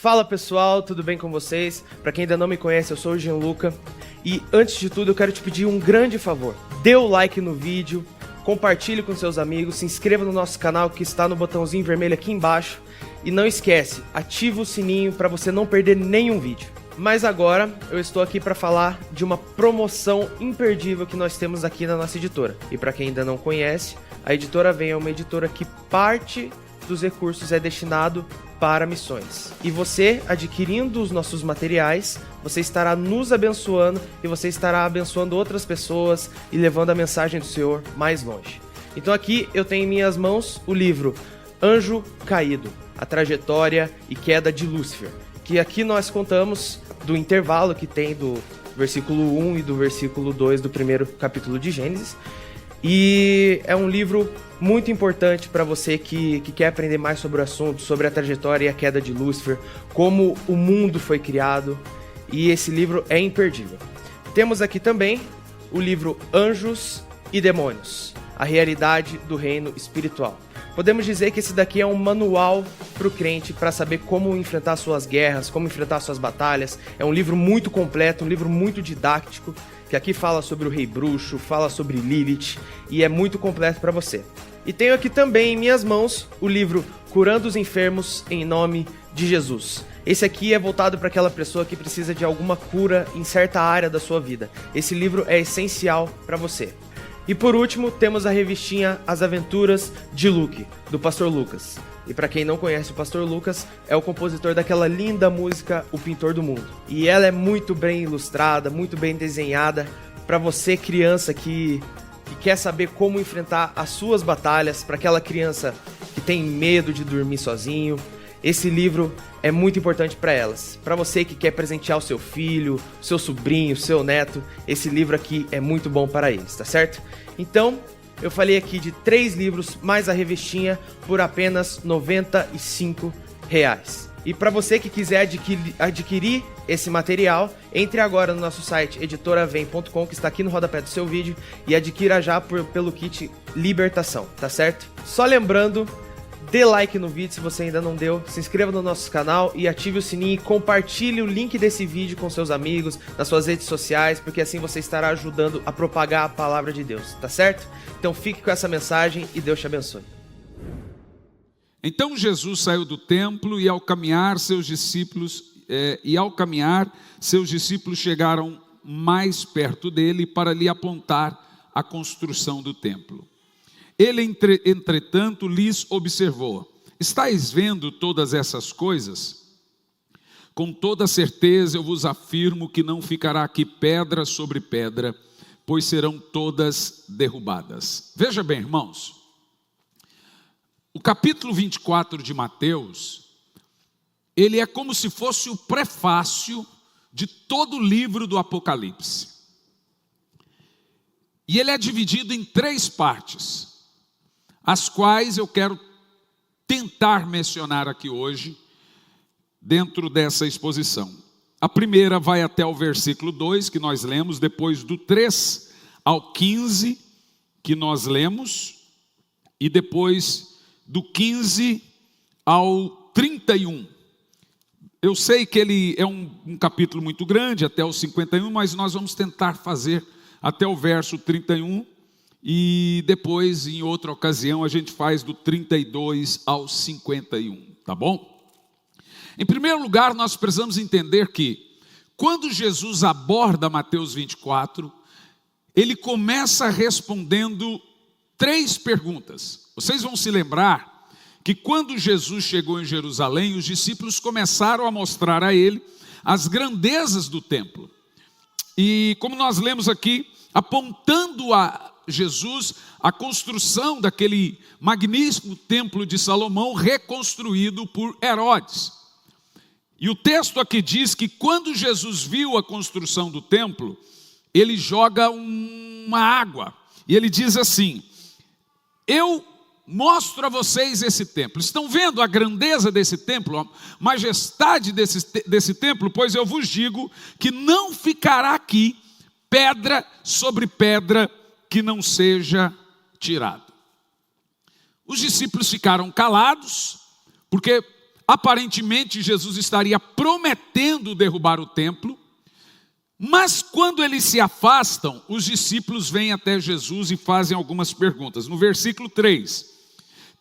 Fala pessoal, tudo bem com vocês? Para quem ainda não me conhece, eu sou o Gianluca e antes de tudo eu quero te pedir um grande favor. Dê o like no vídeo, compartilhe com seus amigos, se inscreva no nosso canal que está no botãozinho vermelho aqui embaixo e não esquece, ativa o sininho para você não perder nenhum vídeo. Mas agora eu estou aqui para falar de uma promoção imperdível que nós temos aqui na nossa editora. E para quem ainda não conhece, a Editora Vem é uma editora que parte dos recursos é destinado para missões. E você, adquirindo os nossos materiais, você estará nos abençoando e você estará abençoando outras pessoas e levando a mensagem do Senhor mais longe. Então aqui eu tenho em minhas mãos o livro Anjo Caído, a trajetória e queda de Lúcifer, que aqui nós contamos do intervalo que tem do versículo 1 e do versículo 2 do primeiro capítulo de Gênesis. E é um livro muito importante para você que quer aprender mais sobre o assunto, sobre a trajetória e a queda de Lúcifer, como o mundo foi criado, e esse livro é imperdível. Temos aqui também o livro Anjos e Demônios, a realidade do reino espiritual. Podemos dizer que esse daqui é um manual para o crente para saber como enfrentar suas guerras, como enfrentar suas batalhas. É um livro muito completo, um livro muito didático, que aqui fala sobre o Rei Bruxo, fala sobre Lilith e é muito completo para você. E tenho aqui também em minhas mãos o livro Curando os Enfermos em Nome de Jesus. Esse aqui é voltado para aquela pessoa que precisa de alguma cura em certa área da sua vida. Esse livro é essencial para você. E por último, temos a revistinha As Aventuras de Luke, do Pastor Lucas. E para quem não conhece o Pastor Lucas, é o compositor daquela linda música O Pintor do Mundo. E ela é muito bem ilustrada, muito bem desenhada para você, criança, que quer saber como enfrentar as suas batalhas, para aquela criança que tem medo de dormir sozinho. Esse livro é muito importante para elas. Para você que quer presentear o seu filho, seu sobrinho, seu neto, esse livro aqui é muito bom para eles, tá certo? Então, eu falei aqui de 3 livros mais a revistinha por apenas R$ 95. E para você que quiser adquirir esse material, entre agora no nosso site editoravem.com, que está aqui no rodapé do seu vídeo, e adquira já pelo kit Libertação, tá certo? Só lembrando, dê like no vídeo se você ainda não deu, se inscreva no nosso canal e ative o sininho e compartilhe o link desse vídeo com seus amigos, nas suas redes sociais, porque assim você estará ajudando a propagar a palavra de Deus, tá certo? Então fique com essa mensagem e Deus te abençoe. Então Jesus saiu do templo e ao caminhar seus discípulos chegaram mais perto dele para lhe apontar a construção do templo. Ele, entretanto, lhes observou: estáis vendo todas essas coisas? Com toda certeza eu vos afirmo que não ficará aqui pedra sobre pedra, pois serão todas derrubadas. Veja bem, irmãos, o capítulo 24 de Mateus, ele é como se fosse o prefácio de todo o livro do Apocalipse. E ele é dividido em 3 partes, as quais eu quero tentar mencionar aqui hoje, dentro dessa exposição. A primeira vai até o versículo 2, que nós lemos, depois do 3 ao 15, que nós lemos, e depois do 15 ao 31. Eu sei que ele é um capítulo muito grande, até o 51, mas nós vamos tentar fazer até o verso 31, e depois, em outra ocasião, a gente faz do 32 ao 51, tá bom? Em primeiro lugar, nós precisamos entender que, quando Jesus aborda Mateus 24, ele começa respondendo 3 perguntas. Vocês vão se lembrar que quando Jesus chegou em Jerusalém, os discípulos começaram a mostrar a ele as grandezas do templo. E como nós lemos aqui, apontando a Jesus a construção daquele magnífico templo de Salomão, reconstruído por Herodes. E o texto aqui diz que quando Jesus viu a construção do templo, ele joga uma água, e ele diz assim: eu mostro a vocês esse templo. Estão vendo a grandeza desse templo, a majestade desse templo? Pois eu vos digo que não ficará aqui pedra sobre pedra que não seja tirado. Os discípulos ficaram calados, porque aparentemente Jesus estaria prometendo derrubar o templo, mas quando eles se afastam, os discípulos vêm até Jesus e fazem algumas perguntas. No versículo 3,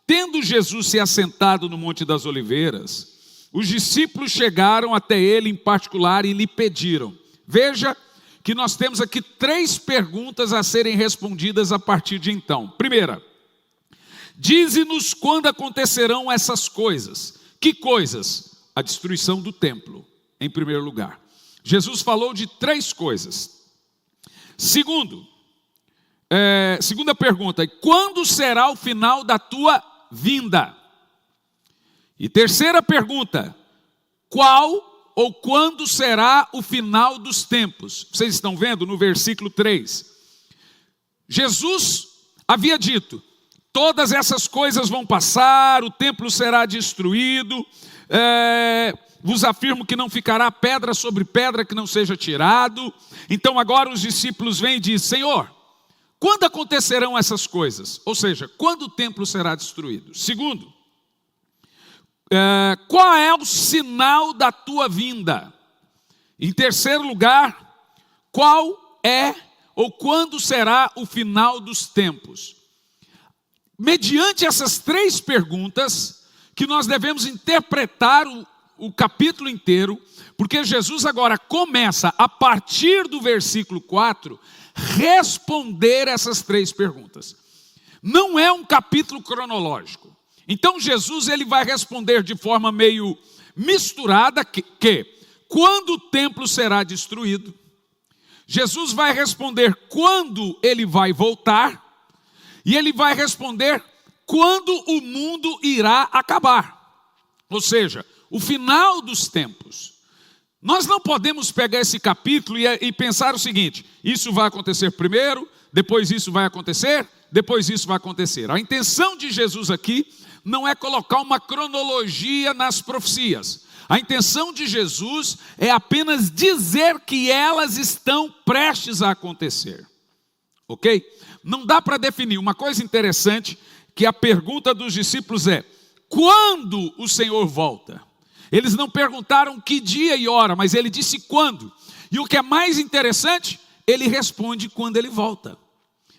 tendo Jesus se assentado no Monte das Oliveiras, os discípulos chegaram até ele em particular e lhe pediram. Veja que nós temos aqui 3 perguntas a serem respondidas a partir de então. Primeira, dize-nos quando acontecerão essas coisas. Que coisas? A destruição do templo, em primeiro lugar. Jesus falou de 3 coisas. Segunda pergunta, quando será o final da tua vinda? E terceira pergunta, qual ou quando será o final dos tempos? Vocês estão vendo no versículo 3. Jesus havia dito, todas essas coisas vão passar, o templo será destruído, vos afirmo que não ficará pedra sobre pedra que não seja tirado. Então agora os discípulos vêm e dizem, Senhor, quando acontecerão essas coisas? Ou seja, quando o templo será destruído? Segundo, qual é o sinal da tua vinda? Em terceiro lugar, qual é ou quando será o final dos tempos? Mediante essas 3 perguntas, que nós devemos interpretar o capítulo inteiro, porque Jesus agora começa, a partir do versículo 4, responder essas 3 perguntas. Não é um capítulo cronológico. Então Jesus ele vai responder de forma meio misturada que quando o templo será destruído, Jesus vai responder quando ele vai voltar, e ele vai responder quando o mundo irá acabar. Ou seja, o final dos tempos. Nós não podemos pegar esse capítulo e pensar o seguinte, isso vai acontecer primeiro, depois isso vai acontecer, depois isso vai acontecer. A intenção de Jesus aqui não é colocar uma cronologia nas profecias. A intenção de Jesus é apenas dizer que elas estão prestes a acontecer. Ok? Não dá para definir. Uma coisa interessante, que a pergunta dos discípulos é, quando o Senhor volta? Eles não perguntaram que dia e hora, mas ele disse quando. E o que é mais interessante, ele responde quando ele volta.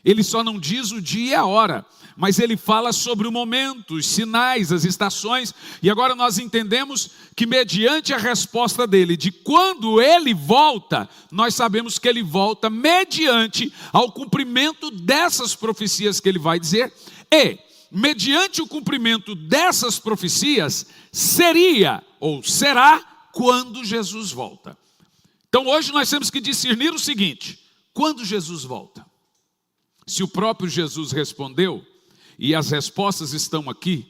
Ele só não diz o dia e a hora, mas ele fala sobre o momento, os sinais, as estações. E agora nós entendemos que mediante a resposta dele de quando ele volta, nós sabemos que ele volta mediante ao cumprimento dessas profecias que ele vai dizer. E mediante o cumprimento dessas profecias, seria ou será quando Jesus volta. Então hoje nós temos que discernir o seguinte, quando Jesus volta? Se o próprio Jesus respondeu, e as respostas estão aqui,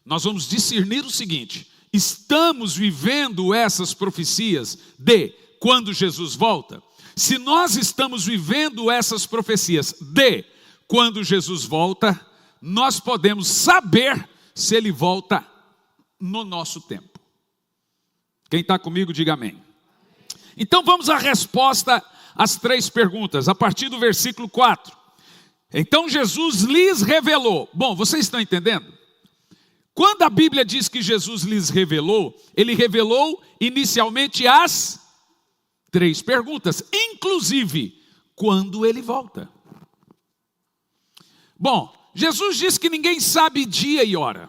nós vamos discernir o seguinte, estamos vivendo essas profecias de quando Jesus volta? Se nós estamos vivendo essas profecias de quando Jesus volta, nós podemos saber se ele volta no nosso tempo. Quem está comigo, diga amém. Então vamos à resposta às 3 perguntas, a partir do versículo 4. Então Jesus lhes revelou. Bom, vocês estão entendendo? Quando a Bíblia diz que Jesus lhes revelou, ele revelou inicialmente as 3 perguntas, inclusive, quando ele volta. Bom, Jesus diz que ninguém sabe dia e hora,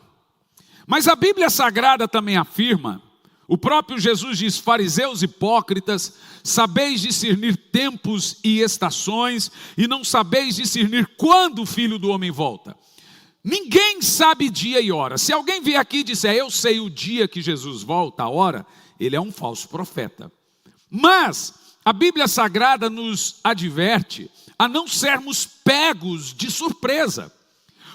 mas a Bíblia Sagrada também afirma, o próprio Jesus diz, fariseus hipócritas, sabeis discernir tempos e estações, e não sabeis discernir quando o Filho do Homem volta. Ninguém sabe dia e hora. Se alguém vier aqui e disser, eu sei o dia que Jesus volta, a hora, ele é um falso profeta. Mas a Bíblia Sagrada nos adverte a não sermos pegos de surpresa,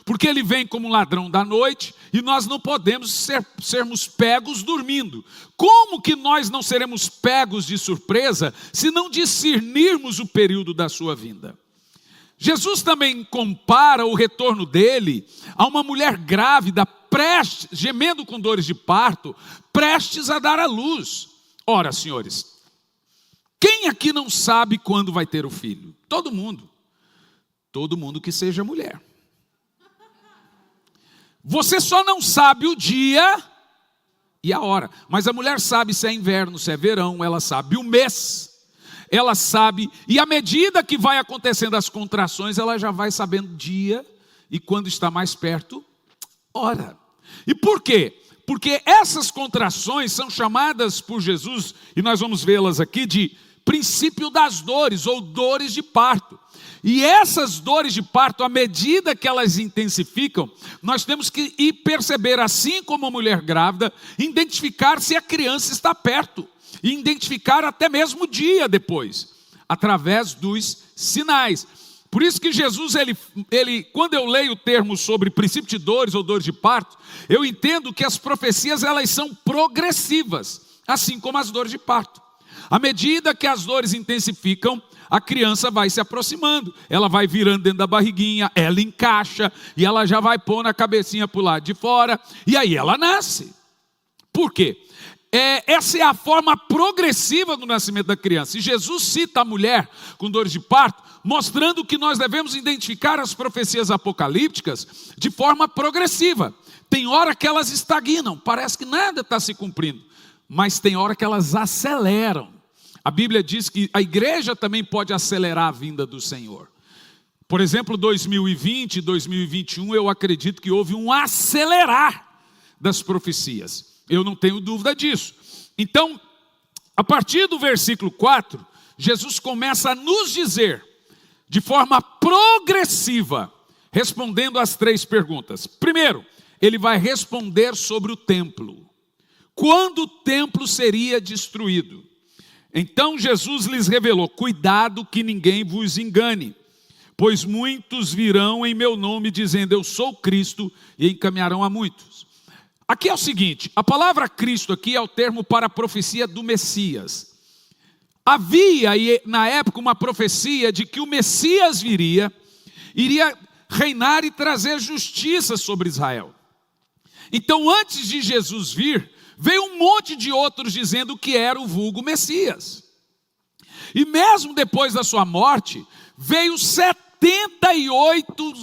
porque ele vem como ladrão da noite e nós não podemos sermos pegos dormindo. Como que nós não seremos pegos de surpresa se não discernirmos o período da sua vinda? Jesus também compara o retorno dele a uma mulher grávida, gemendo com dores de parto, prestes a dar à luz. Ora, senhores, quem aqui não sabe quando vai ter o filho? Todo mundo. Todo mundo que seja mulher. Você só não sabe o dia e a hora. Mas a mulher sabe se é inverno, se é verão, ela sabe o mês, ela sabe, e à medida que vai acontecendo as contrações, ela já vai sabendo dia, e quando está mais perto, hora. E por quê? Porque essas contrações são chamadas por Jesus, e nós vamos vê-las aqui, de princípio das dores, ou dores de parto. E essas dores de parto, à medida que elas intensificam, nós temos que ir perceber, assim como a mulher grávida, identificar se a criança está perto, e identificar até mesmo o dia depois, através dos sinais. Por isso que Jesus, quando eu leio o termo sobre princípio de dores ou dores de parto, eu entendo que as profecias elas são progressivas, assim como as dores de parto. À medida que as dores intensificam, a criança vai se aproximando, ela vai virando dentro da barriguinha, ela encaixa, e ela já vai pôr a cabecinha para o lado de fora, e aí ela nasce. Por quê? Essa é a forma progressiva do nascimento da criança. E Jesus cita a mulher com dores de parto, mostrando que nós devemos identificar as profecias apocalípticas de forma progressiva. Tem hora que elas estagnam, parece que nada está se cumprindo, mas tem hora que elas aceleram. A Bíblia diz que a igreja também pode acelerar a vinda do Senhor. Por exemplo, 2020, 2021, eu acredito que houve um acelerar das profecias. Eu não tenho dúvida disso. Então, a partir do versículo 4, Jesus começa a nos dizer, de forma progressiva, respondendo às 3 perguntas. Primeiro, ele vai responder sobre o templo. Quando o templo seria destruído? Então Jesus lhes revelou: cuidado que ninguém vos engane, pois muitos virão em meu nome dizendo eu sou Cristo, e encaminharão a muitos. Aqui é o seguinte, a palavra Cristo aqui é o termo para a profecia do Messias. Havia na época uma profecia de que o Messias iria reinar e trazer justiça sobre Israel. Então antes de Jesus vir, veio um monte de outros dizendo que era o vulgo Messias. E mesmo depois da sua morte, veio 78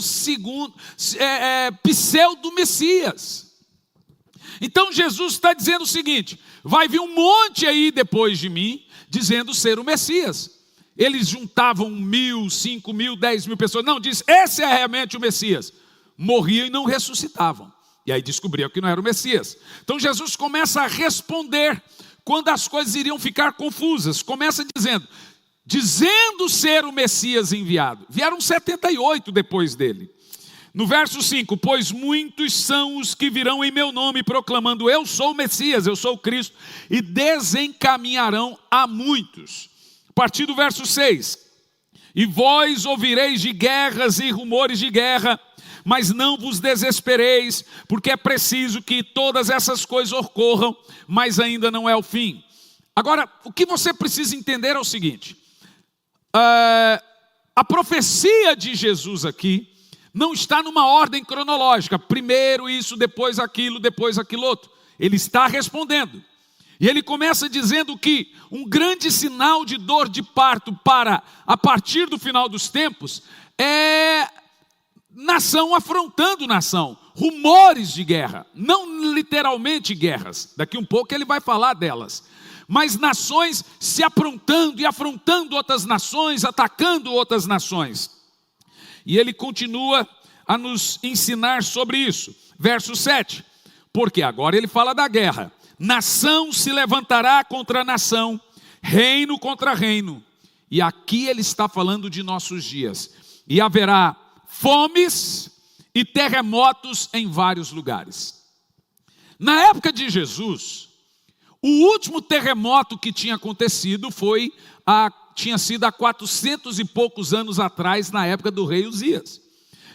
pseudo-Messias. Então Jesus está dizendo o seguinte: vai vir um monte aí depois de mim, dizendo ser o Messias. Eles juntavam 1.000, 5.000, 10.000 pessoas. Não, diz, esse é realmente o Messias. Morriam e não ressuscitavam. E aí descobriam que não era o Messias. Então Jesus começa a responder quando as coisas iriam ficar confusas. Começa dizendo ser o Messias enviado. Vieram 78 depois dele. No verso 5, pois muitos são os que virão em meu nome proclamando eu sou o Messias, eu sou o Cristo, e desencaminharão a muitos. A partir do verso 6, e vós ouvireis de guerras e rumores de guerra, mas não vos desespereis, porque é preciso que todas essas coisas ocorram, mas ainda não é o fim. Agora, o que você precisa entender é o seguinte, a profecia de Jesus aqui, não está numa ordem cronológica, primeiro isso, depois aquilo outro. Ele está respondendo. E ele começa dizendo que um grande sinal de dor de parto para a partir do final dos tempos é nação afrontando nação, rumores de guerra, não literalmente guerras, daqui um pouco ele vai falar delas, mas nações se aprontando e afrontando outras nações, atacando outras nações. E ele continua a nos ensinar sobre isso. Verso 7, porque agora ele fala da guerra. Nação se levantará contra nação, reino contra reino. E aqui ele está falando de nossos dias. E haverá fomes e terremotos em vários lugares. Na época de Jesus, o último terremoto que tinha acontecido tinha sido há 400 e poucos anos atrás, na época do rei Uzias.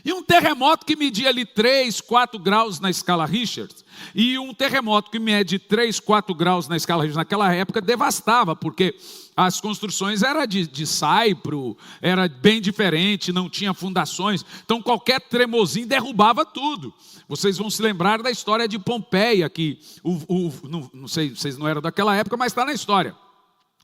E um terremoto que media ali 3, 4 graus na escala Richter, e um terremoto que mede 3, 4 graus na escala Richter, naquela época devastava, porque as construções eram de saipro, era bem diferente, não tinha fundações, então qualquer tremorzinho derrubava tudo. Vocês vão se lembrar da história de Pompeia, que, não sei, vocês não eram daquela época, mas está na história.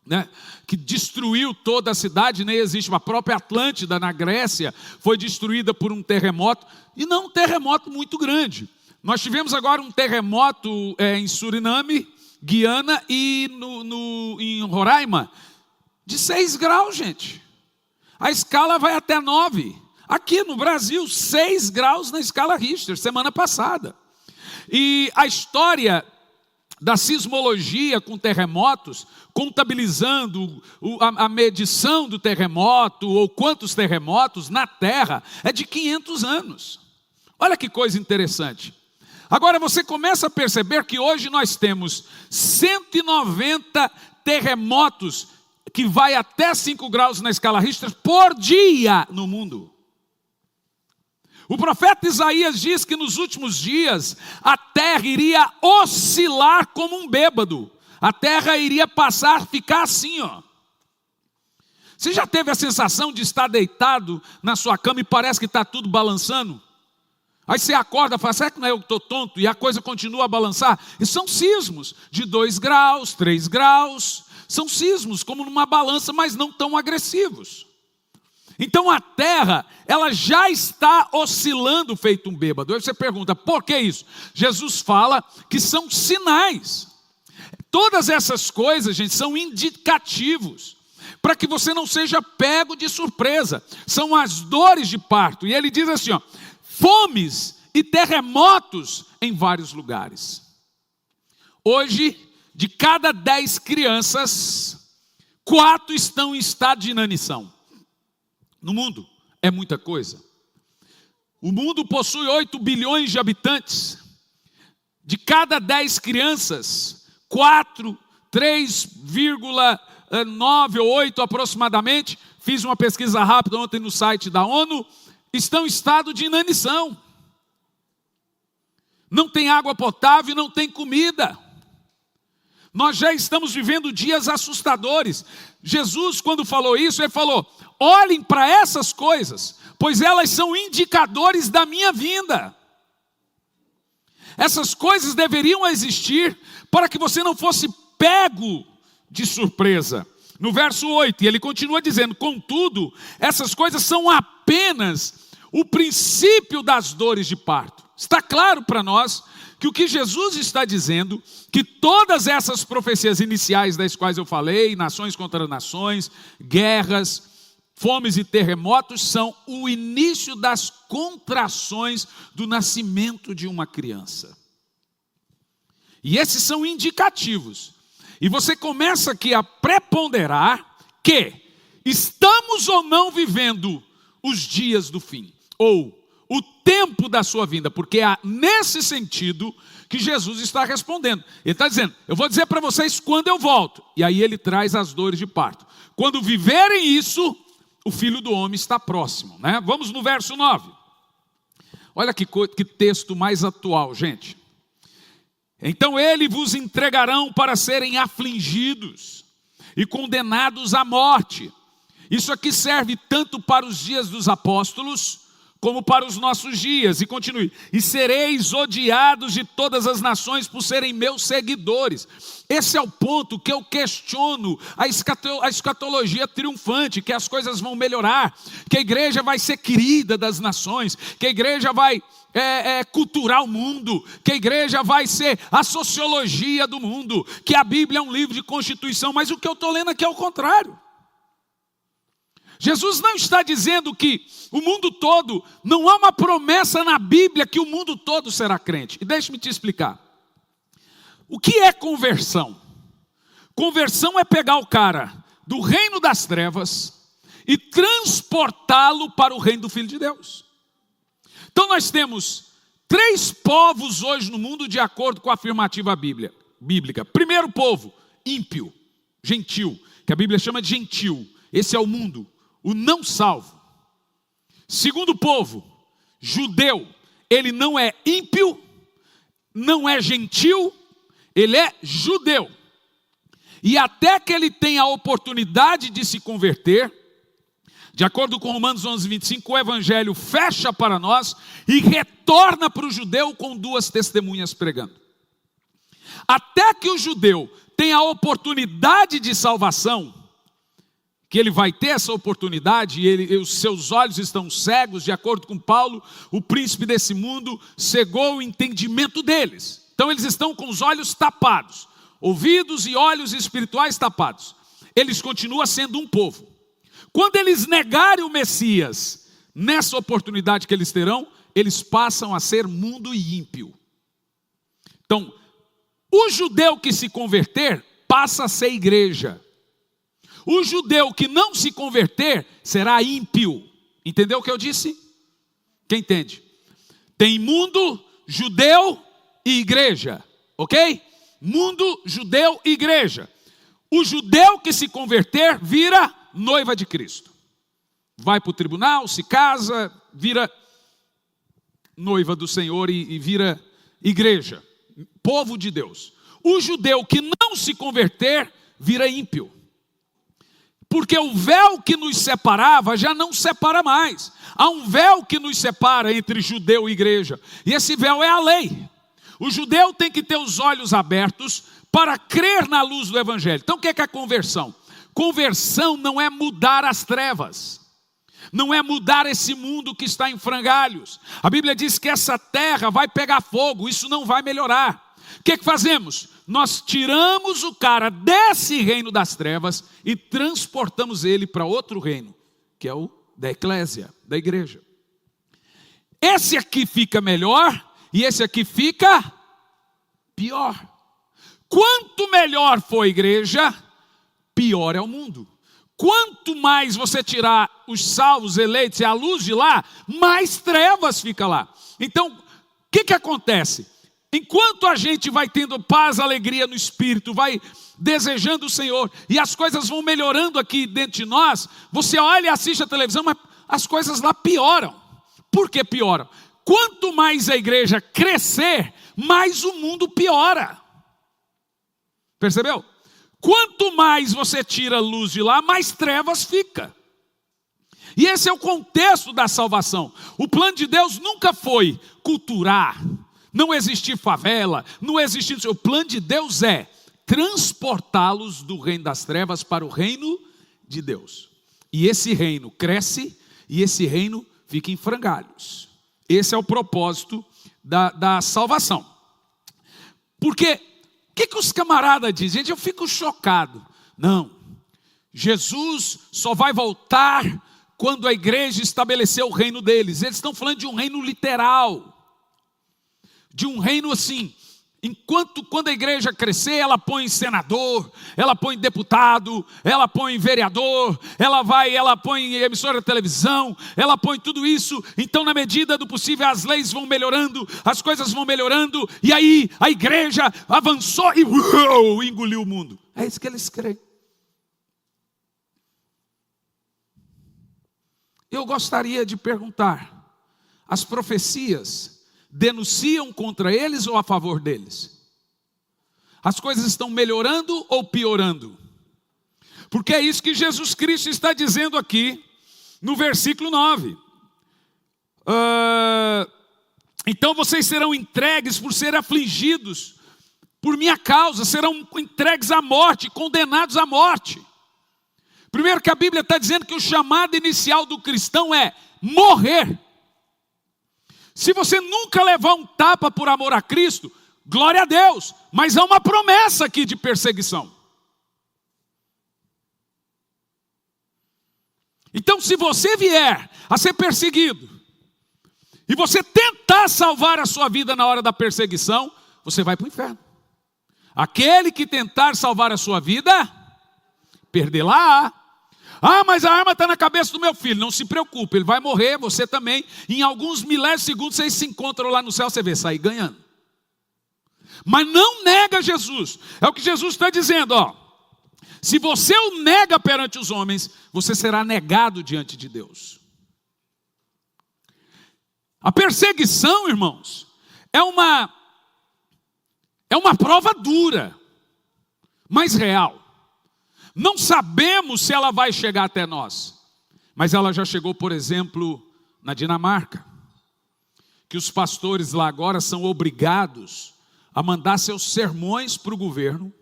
Né, que destruiu toda a cidade, nem existe. A própria Atlântida na Grécia foi destruída por um terremoto, e não um terremoto muito grande, Nós tivemos agora um terremoto em Suriname, Guiana e em Roraima, de 6 graus, gente. A escala vai até 9. Aqui no Brasil, 6 graus na escala Richter, semana passada. E a história da sismologia com terremotos, contabilizando a medição do terremoto, ou quantos terremotos na Terra, é de 500 anos. Olha que coisa interessante. Agora você começa a perceber que hoje nós temos 190 terremotos, que vai até 5 graus na escala Richter, por dia no mundo. O profeta Isaías diz que nos últimos dias a terra iria oscilar como um bêbado. A terra iria ficar assim, ó. Você já teve a sensação de estar deitado na sua cama e parece que está tudo balançando? Aí você acorda e fala, será que não é eu que estou tonto? E a coisa continua a balançar. E são sismos de 2 graus, 3 graus. São sismos como numa balança, mas não tão agressivos. Então a terra, ela já está oscilando feito um bêbado. Aí você pergunta, por que isso? Jesus fala que são sinais. Todas essas coisas, gente, são indicativos, para que você não seja pego de surpresa. São as dores de parto. E ele diz assim, ó, fomes e terremotos em vários lugares. Hoje, de cada 10 crianças, 4 estão em estado de inanição. No mundo, é muita coisa. O mundo possui 8 bilhões de habitantes. De cada 10 crianças, 3,9 ou 8 aproximadamente, fiz uma pesquisa rápida ontem no site da ONU, estão em estado de inanição. Não tem água potável, não tem comida. Nós já estamos vivendo dias assustadores. Jesus, quando falou isso, ele falou, olhem para essas coisas, pois elas são indicadores da minha vinda. Essas coisas deveriam existir para que você não fosse pego de surpresa. No verso 8, e ele continua dizendo, contudo, essas coisas são apenas o princípio das dores de parto. Está claro para nós que o que Jesus está dizendo, que todas essas profecias iniciais das quais eu falei, nações contra nações, guerras, fomes e terremotos, são o início das contrações do nascimento de uma criança. E esses são indicativos. E você começa aqui a preponderar que estamos ou não vivendo os dias do fim, ou o tempo da sua vinda, porque é nesse sentido que Jesus está respondendo. Ele está dizendo, eu vou dizer para vocês quando eu volto. E aí ele traz as dores de parto. Quando viverem isso, o Filho do Homem está próximo, né? Vamos no verso 9. Olha que texto mais atual, gente. Então ele vos entregarão para serem afligidos e condenados à morte. Isso aqui serve tanto para os dias dos apóstolos, como para os nossos dias. E continue. E sereis odiados de todas as nações por serem meus seguidores. Esse é o ponto que eu questiono a escatologia triunfante, que as coisas vão melhorar, que a igreja vai ser querida das nações, que a igreja vai culturar o mundo, que a igreja vai ser a sociologia do mundo, que a Bíblia é um livro de constituição, mas o que eu estou lendo aqui é o contrário. Jesus não está dizendo que o mundo todo, não há uma promessa na Bíblia que o mundo todo será crente. E deixe-me te explicar. O que é conversão? Conversão é pegar o cara do reino das trevas e transportá-lo para o reino do Filho de Deus. Então nós temos 3 povos hoje no mundo de acordo com a afirmativa bíblica. Primeiro povo, ímpio, gentil, que a Bíblia chama de gentil. Esse é o mundo. O não salvo. Segundo povo, judeu, ele não é ímpio, não é gentil, ele é judeu. E até que ele tenha a oportunidade de se converter, de acordo com Romanos 11, 25, o evangelho fecha para nós e retorna para o judeu com 2 testemunhas pregando. Até que o judeu tenha a oportunidade de salvação, que ele vai ter essa oportunidade, e os seus olhos estão cegos, de acordo com Paulo, o príncipe desse mundo cegou o entendimento deles. Então eles estão com os olhos tapados, ouvidos e olhos espirituais tapados. Eles continuam sendo um povo. Quando eles negarem o Messias, nessa oportunidade que eles terão, eles passam a ser mundo e ímpio. Então, o judeu que se converter, passa a ser igreja. O judeu que não se converter, será ímpio. Entendeu o que eu disse? Quem entende? Tem mundo, judeu e igreja. Ok? Mundo, judeu e igreja. O judeu que se converter, vira noiva de Cristo. Vai para o tribunal, se casa, vira noiva do Senhor e vira igreja. Povo de Deus. O judeu que não se converter, vira ímpio. Porque o véu que nos separava já não separa mais. Há um véu que nos separa entre judeu e igreja. E esse véu é a lei. O judeu tem que ter os olhos abertos para crer na luz do evangelho. Então o que é a conversão? Conversão não é mudar as trevas. Não é mudar esse mundo que está em frangalhos. A Bíblia diz que essa terra vai pegar fogo. Isso não vai melhorar. O que fazemos? Nós tiramos o cara desse reino das trevas e transportamos ele para outro reino, que é o da eclésia, da igreja. Esse aqui fica melhor e esse aqui fica pior. Quanto melhor for a igreja, pior é o mundo. Quanto mais você tirar os salvos, eleitos e a luz de lá, mais trevas fica lá. Então, o que acontece? Enquanto a gente vai tendo paz, alegria no espírito, vai desejando o Senhor, e as coisas vão melhorando aqui dentro de nós, você olha e assiste a televisão, mas as coisas lá pioram. Por que pioram? Quanto mais a igreja crescer, mais o mundo piora. Percebeu? Quanto mais você tira a luz de lá, mais trevas fica. E esse é o contexto da salvação. O plano de Deus nunca foi culturar, não existir favela, não existir... O plano de Deus é transportá-los do reino das trevas para o reino de Deus. E esse reino cresce e esse reino fica em frangalhos. Esse é o propósito da salvação. Porque, o que os camaradas dizem? Gente, eu fico chocado. Não, Jesus só vai voltar quando a igreja estabelecer o reino deles. Eles estão falando de um reino literal. De um reino assim, quando a igreja crescer, ela põe senador, ela põe deputado, ela põe vereador, ela põe emissora de televisão, ela põe tudo isso. Então, na medida do possível, as leis vão melhorando, as coisas vão melhorando, e aí a igreja avançou e engoliu o mundo. É isso que eles creem. Eu gostaria de perguntar, as profecias denunciam contra eles ou a favor deles? As coisas estão melhorando ou piorando? Porque é isso que Jesus Cristo está dizendo aqui no versículo 9. Então vocês serão entregues por serem afligidos por minha causa, serão entregues à morte, condenados à morte. Primeiro que a Bíblia está dizendo que o chamado inicial do cristão é morrer. Se você nunca levar um tapa por amor a Cristo, glória a Deus, mas há uma promessa aqui de perseguição. Então, se você vier a ser perseguido, e você tentar salvar a sua vida na hora da perseguição, você vai para o inferno. Aquele que tentar salvar a sua vida, perdê-la. Ah, mas a arma está na cabeça do meu filho. Não se preocupe, ele vai morrer, você também. Em alguns milésimos de segundos, vocês se encontram lá no céu, você vê, sair ganhando. Mas não nega Jesus. É o que Jesus está dizendo, ó. Se você o nega perante os homens, você será negado diante de Deus. A perseguição, irmãos, é uma prova dura, mas real. Não sabemos se ela vai chegar até nós, mas ela já chegou, por exemplo, na Dinamarca, que os pastores lá agora são obrigados a mandar seus sermões para o governo,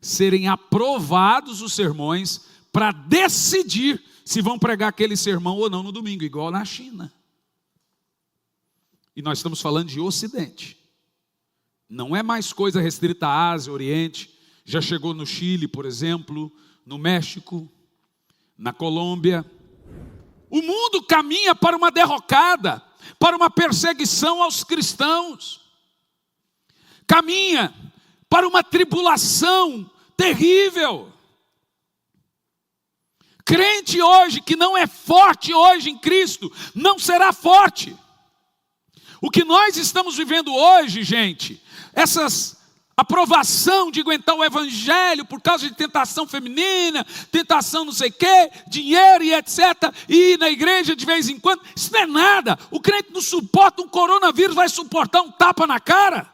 serem aprovados os sermões, para decidir se vão pregar aquele sermão ou não no domingo, igual na China. E nós estamos falando de Ocidente. Não é mais coisa restrita à Ásia, Oriente. Já chegou no Chile, por exemplo, no México, na Colômbia. O mundo caminha para uma derrocada, para uma perseguição aos cristãos. Caminha para uma tribulação terrível. Crente hoje que não é forte hoje em Cristo, não será forte. O que nós estamos vivendo hoje, gente, essas aprovação de aguentar o evangelho por causa de tentação feminina, tentação não sei o quê, dinheiro e etc. E ir na igreja de vez em quando, isso não é nada. O crente não suporta um coronavírus, vai suportar um tapa na cara?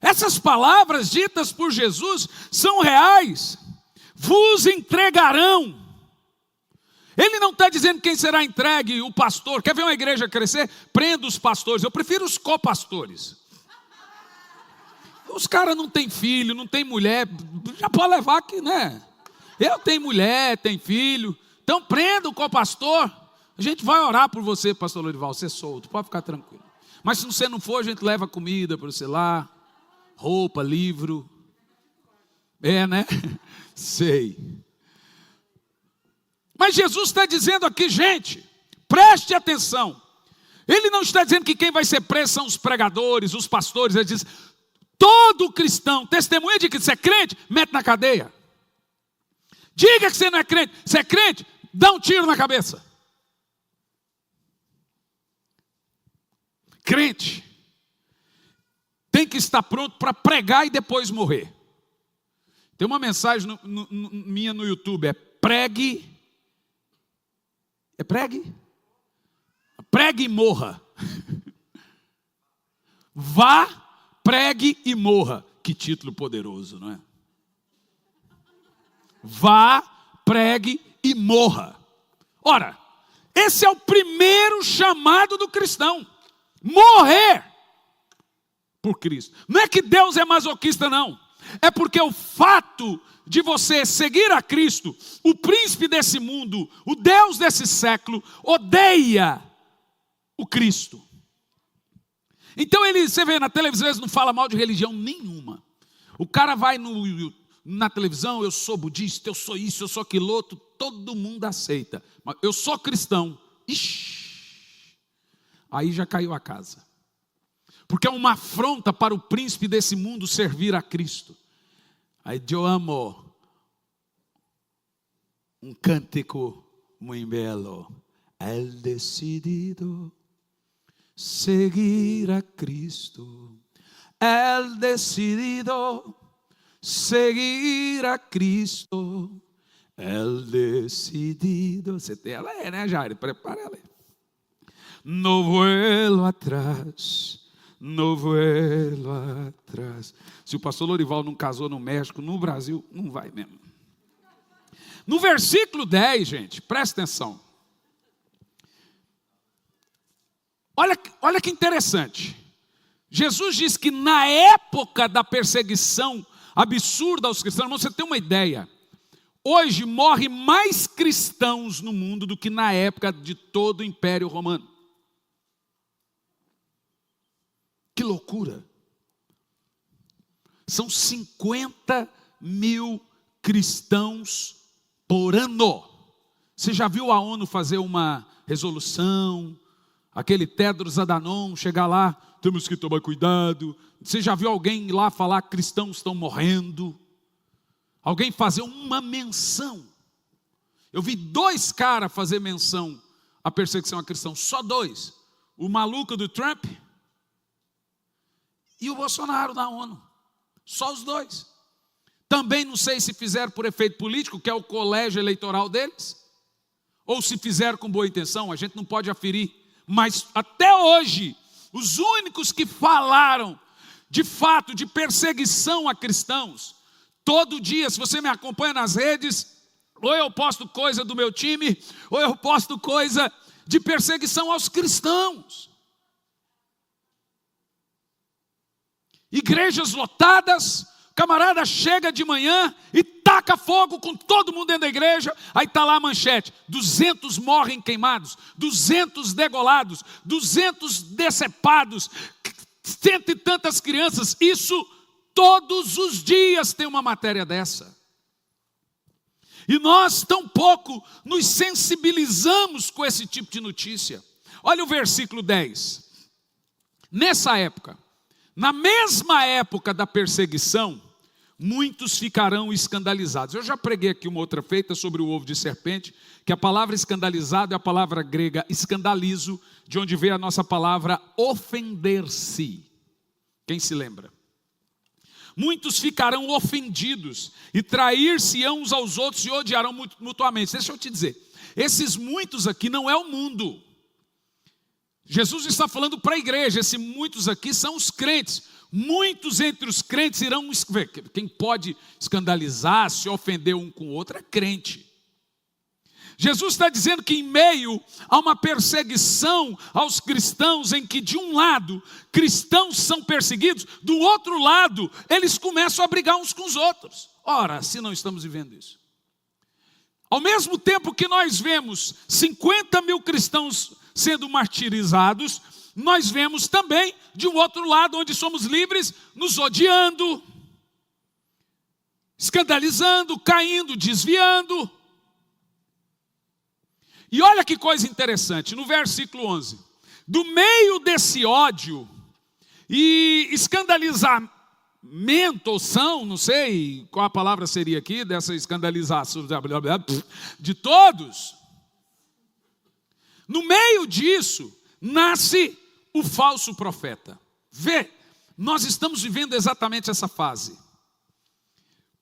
Essas palavras ditas por Jesus são reais. Vos entregarão. Ele não está dizendo quem será entregue, o pastor. Quer ver uma igreja crescer? Prenda os pastores. Eu prefiro os copastores. Os caras não têm filho, não têm mulher. Já pode levar aqui, né? Eu tenho mulher, tenho filho. Então prenda o copastor. A gente vai orar por você, pastor Lorival. Você é solto, pode ficar tranquilo. Mas se você não for, a gente leva comida para você lá. Roupa, livro. É, né? Sei. Mas Jesus está dizendo aqui, gente, preste atenção. Ele não está dizendo que quem vai ser preso são os pregadores, os pastores. Ele diz, todo cristão, testemunha de que você é crente, mete na cadeia. Diga que você não é crente. Você é crente, dá um tiro na cabeça. Crente tem que estar pronto para pregar e depois morrer. Tem uma mensagem minha no YouTube, é pregue. É pregue? Pregue e morra. Vá, pregue e morra. Que título poderoso, não é? Vá, pregue e morra. Ora, esse é o primeiro chamado do cristão. Morrer por Cristo. Não é que Deus é masoquista, não. É porque o fato de você seguir a Cristo, o príncipe desse mundo, o Deus desse século, odeia o Cristo. Então você vê na televisão, eles não falam mal de religião nenhuma. O cara vai na televisão, eu sou budista, eu sou isso, eu sou aquilo outro, todo mundo aceita. Mas eu sou cristão. Ixi, aí já caiu a casa. Porque é uma afronta para o príncipe desse mundo servir a Cristo. Aí eu amo um cântico muito belo. El decidido seguir a Cristo. El decidido seguir a Cristo. El decidido. Você tem ela, né, Jair? Prepara ela aí. No vuelo atrás. No vuelo atrás. Se o pastor Lorival não casou no México, no Brasil, não vai mesmo. No versículo 10, gente, presta atenção. Olha que interessante. Jesus diz que na época da perseguição absurda aos cristãos, você tem uma ideia. Hoje morre mais cristãos no mundo do que na época de todo o Império Romano. Que loucura! São 50 mil cristãos por ano. Você já viu a ONU fazer uma resolução? Aquele Tedros Adhanom chegar lá, temos que tomar cuidado. Você já viu alguém lá falar que cristãos estão morrendo? Alguém fazer uma menção? Eu vi 2 caras fazer menção à perseguição a cristãos, só 2. O maluco do Trump e o Bolsonaro da ONU. Só os 2. Também não sei se fizeram por efeito político, que é o colégio eleitoral deles, ou se fizeram com boa intenção, a gente não pode aferir. Mas até hoje, os únicos que falaram de fato de perseguição a cristãos, todo dia, se você me acompanha nas redes, ou eu posto coisa do meu time, ou eu posto coisa de perseguição aos cristãos. igrejas lotadas, o camarada chega de manhã e taca fogo com todo mundo dentro da igreja, aí está lá a manchete, 200 morrem queimados, 200 degolados, 200 decepados, cento e tantas crianças. Isso todos os dias tem uma matéria dessa. E nós tão pouco nos sensibilizamos com esse tipo de notícia. Olha o versículo 10. Nessa época, na mesma época da perseguição, muitos ficarão escandalizados. Eu já preguei aqui uma outra feita sobre o ovo de serpente, que a palavra escandalizado é a palavra grega escandalizo, de onde veio a nossa palavra ofender-se. Quem se lembra? Muitos ficarão ofendidos e trair-se-ão uns aos outros e odiarão mutuamente. Deixa eu te dizer, esses muitos aqui não é o mundo. Jesus está falando para a igreja, esses muitos aqui são os crentes. Muitos entre os crentes irão... Quem pode escandalizar, se ofender um com o outro é crente. Jesus está dizendo que em meio a uma perseguição aos cristãos, em que de um lado cristãos são perseguidos, do outro lado eles começam a brigar uns com os outros. Ora, se não estamos vivendo isso. Ao mesmo tempo que nós vemos 50 mil cristãos sendo martirizados, nós vemos também de um outro lado, onde somos livres, nos odiando, escandalizando, caindo, desviando. E olha que coisa interessante, no versículo 11, do meio desse ódio e escandalizamento, ou são, não sei qual a palavra seria aqui, dessa escandalização de todos, no meio disso, nasce o falso profeta. Vê, nós estamos vivendo exatamente essa fase.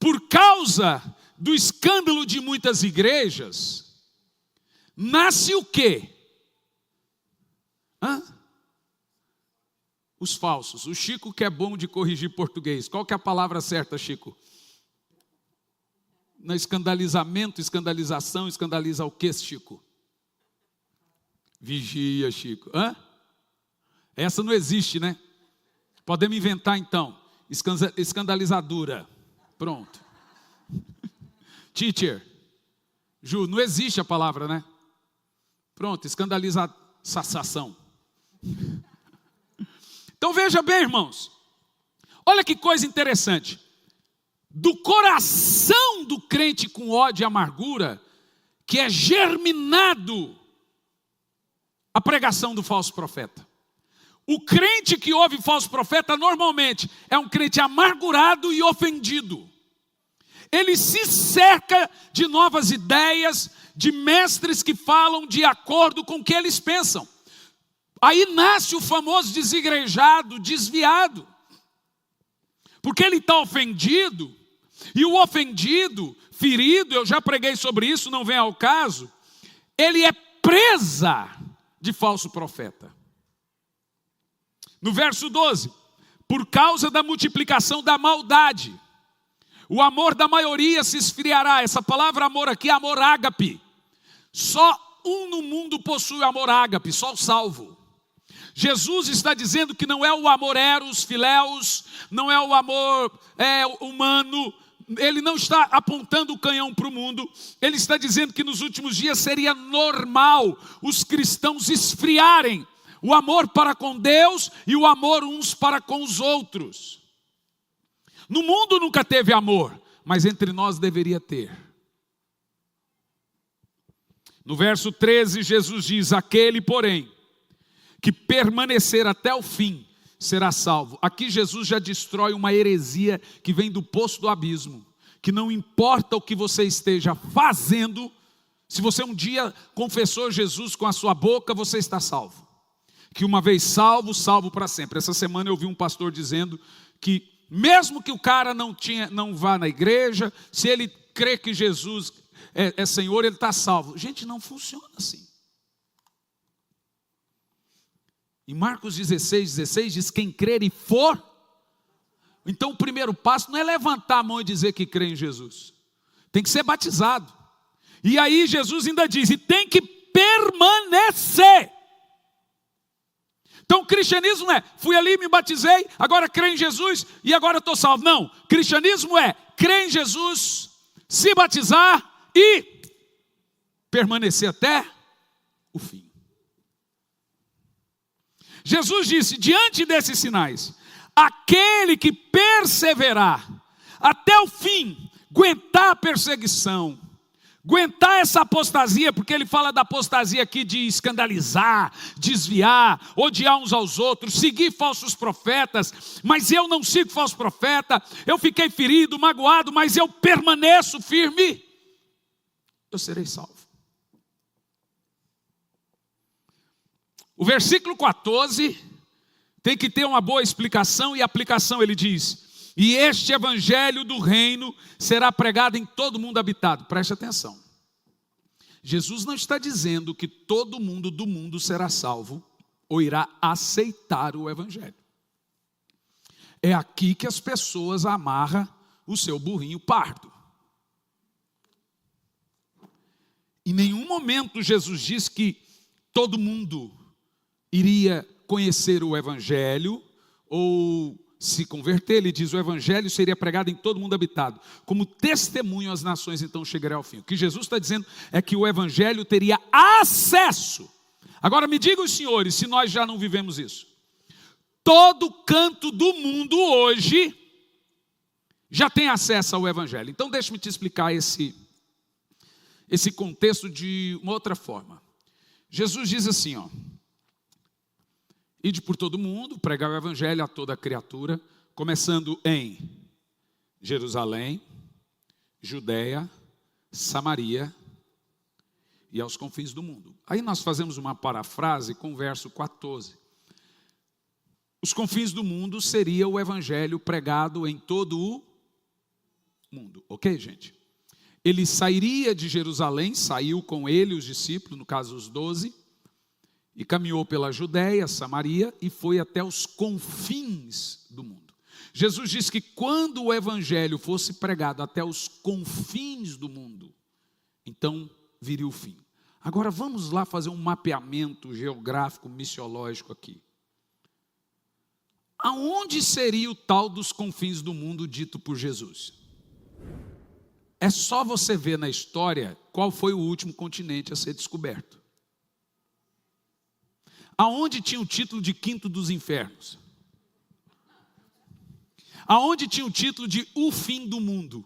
Por causa do escândalo de muitas igrejas, nasce o quê? Os falsos. O Chico que é bom de corrigir português. Qual que é a palavra certa, Chico? No escandalizamento, escandalização, escandaliza o quê, Chico? Vigia, Chico. Essa não existe, né? Podemos inventar então. Escandalizadora. Pronto. Teacher. Ju, não existe a palavra, né? Pronto, escandalização. Então veja bem, irmãos. Olha que coisa interessante. Do coração do crente com ódio e amargura, que é germinado a pregação do falso profeta. O crente que ouve falso profeta normalmente é um crente amargurado e ofendido. Ele se cerca de novas ideias, de mestres que falam de acordo com o que eles pensam. Aí nasce o famoso desigrejado, desviado. Porque ele está ofendido, e o ofendido, ferido, eu já preguei sobre isso, não vem ao caso, ele é presa de falso profeta. No verso 12, por causa da multiplicação da maldade, o amor da maioria se esfriará. Essa palavra amor aqui é amor ágape. Só um no mundo possui amor ágape, só o salvo. Jesus está dizendo que não é o amor eros, filéus, não é o amor humano. Ele não está apontando o canhão para o mundo. Ele está dizendo que nos últimos dias seria normal os cristãos esfriarem o amor para com Deus e o amor uns para com os outros. No mundo nunca teve amor, mas entre nós deveria ter. No verso 13, Jesus diz: aquele, porém, que permanecer até o fim, será salvo. Aqui Jesus já destrói uma heresia que vem do poço do abismo, que não importa o que você esteja fazendo, se você um dia confessou Jesus com a sua boca, você está salvo. Que uma vez salvo, salvo para sempre. Essa semana eu vi um pastor dizendo que mesmo que o cara não vá na igreja, se ele crê que Jesus é Senhor, ele está salvo. Gente, não funciona assim. Em Marcos 16 diz: quem crer e for. Então o primeiro passo não é levantar a mão e dizer que crê em Jesus. Tem que ser batizado. E aí Jesus ainda diz: e tem que permanecer. Então o cristianismo é, fui ali, me batizei, agora creio em Jesus e agora estou salvo. Não, cristianismo é crer em Jesus, se batizar e permanecer até o fim. Jesus disse, diante desses sinais, aquele que perseverar até o fim, aguentar a perseguição, aguentar essa apostasia, porque ele fala da apostasia aqui de escandalizar, desviar, odiar uns aos outros, seguir falsos profetas, mas eu não sigo falso profeta, eu fiquei ferido, magoado, mas eu permaneço firme, eu serei salvo. O versículo 14 tem que ter uma boa explicação e aplicação, ele diz, e este evangelho do reino será pregado em todo mundo habitado. Preste atenção. Jesus não está dizendo que todo mundo do mundo será salvo ou irá aceitar o evangelho. É aqui que as pessoas amarram o seu burrinho pardo. Em nenhum momento Jesus diz que todo mundo iria conhecer o evangelho ou se converter. Ele diz, o evangelho seria pregado em todo mundo habitado, como testemunho às nações, então chegará ao fim. O que Jesus está dizendo é que o evangelho teria acesso. Agora me digam os senhores, se nós já não vivemos isso. Todo canto do mundo hoje já tem acesso ao evangelho. Então deixa-me te explicar esse contexto de uma outra forma. Jesus diz assim, ide por todo mundo, pregar o evangelho a toda criatura, começando em Jerusalém, Judeia, Samaria e aos confins do mundo. Aí nós fazemos uma parafrase com o verso 14. Os confins do mundo seria o evangelho pregado em todo o mundo. Ok, gente? Ele sairia de Jerusalém, saiu com ele os discípulos, no caso os 12, e caminhou pela Judeia, Samaria, e foi até os confins do mundo. Jesus disse que quando o evangelho fosse pregado até os confins do mundo, então viria o fim. Agora vamos lá fazer um mapeamento geográfico, missiológico aqui. Aonde seria o tal dos confins do mundo dito por Jesus? É só você ver na história qual foi o último continente a ser descoberto. Aonde tinha o título de quinto dos infernos? Aonde tinha o título de o fim do mundo?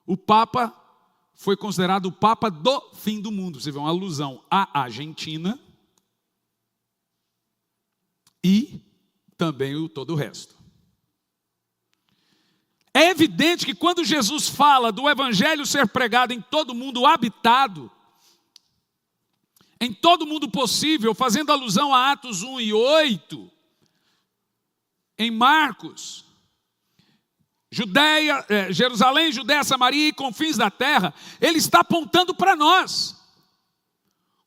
O Papa foi considerado o Papa do fim do mundo. Você vê uma alusão à Argentina e também todo o resto. É evidente que quando Jesus fala do evangelho ser pregado em todo mundo habitado, em todo mundo possível, fazendo alusão a Atos 1 e 8, em Marcos, Jerusalém, Judeia, Samaria e confins da terra, ele está apontando para nós.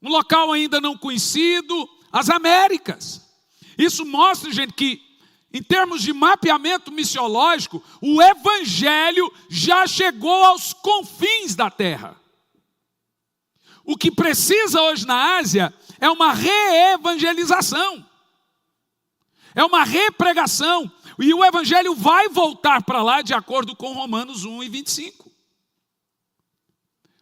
Um local ainda não conhecido, as Américas. Isso mostra, gente, que em termos de mapeamento missiológico, o evangelho já chegou aos confins da terra. O que precisa hoje na Ásia é uma reevangelização, é uma repregação, e o evangelho vai voltar para lá de acordo com Romanos 1 e 25.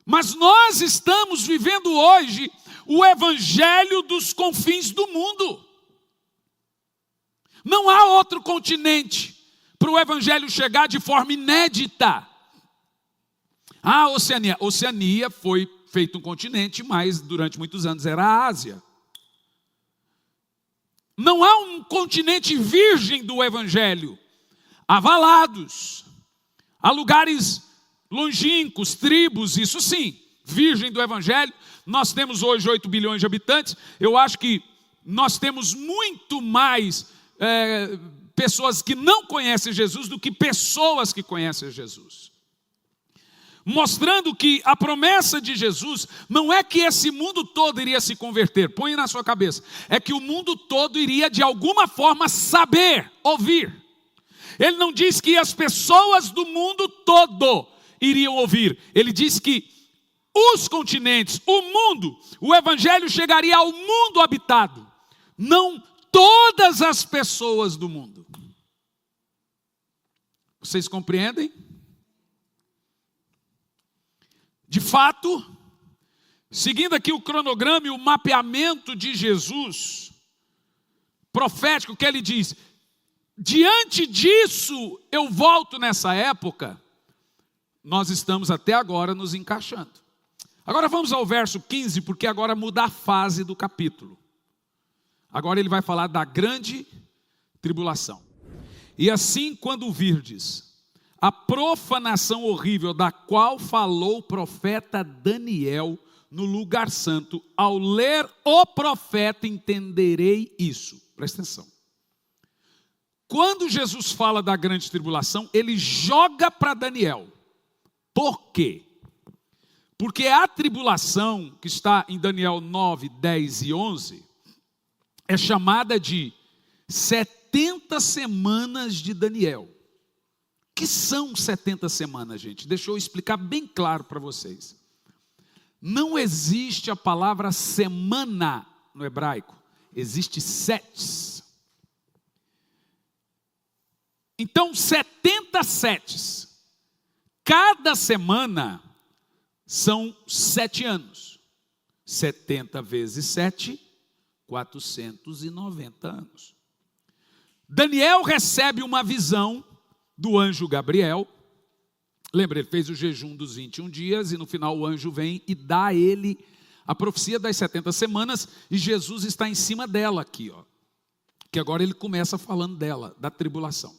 Mas nós estamos vivendo hoje o evangelho dos confins do mundo. Não há outro continente para o evangelho chegar de forma inédita. A Oceania. Oceania foi feito um continente, mas durante muitos anos era a Ásia. Não há um continente virgem do evangelho. Há valados, há lugares longínquos, tribos, isso sim, virgem do evangelho. Nós temos hoje 8 bilhões de habitantes. Eu acho que nós temos muito mais pessoas que não conhecem Jesus do que pessoas que conhecem Jesus. Mostrando que a promessa de Jesus não é que esse mundo todo iria se converter, põe na sua cabeça, é que o mundo todo iria de alguma forma saber, ouvir. Ele não diz que as pessoas do mundo todo iriam ouvir, ele diz que os continentes, o mundo, o evangelho chegaria ao mundo habitado. não todas as pessoas do mundo. Vocês compreendem? De fato, seguindo aqui o cronograma e o mapeamento de Jesus, profético, que ele diz, diante disso eu volto nessa época, nós estamos até agora nos encaixando. Agora vamos ao verso 15, porque agora muda a fase do capítulo. Agora ele vai falar da grande tribulação. E assim, quando virdes a profanação horrível da qual falou o profeta Daniel no lugar santo, ao ler o profeta entenderei isso. Presta atenção. Quando Jesus fala da grande tribulação, ele joga para Daniel. Por quê? Porque a tribulação que está em Daniel 9, 10 e 11 é chamada de 70 semanas de Daniel. O que são 70 semanas, gente? Deixa eu explicar bem claro para vocês. Não existe a palavra semana no hebraico, existe setes. Então, 70 setes. Cada semana são 7 anos. 70 vezes 7, 490 anos. Daniel recebe uma visão do anjo Gabriel. Lembra, ele fez o jejum dos 21 dias e no final o anjo vem e dá a ele a profecia das 70 semanas e Jesus está em cima dela aqui, ó. Que agora ele começa falando dela, da tribulação.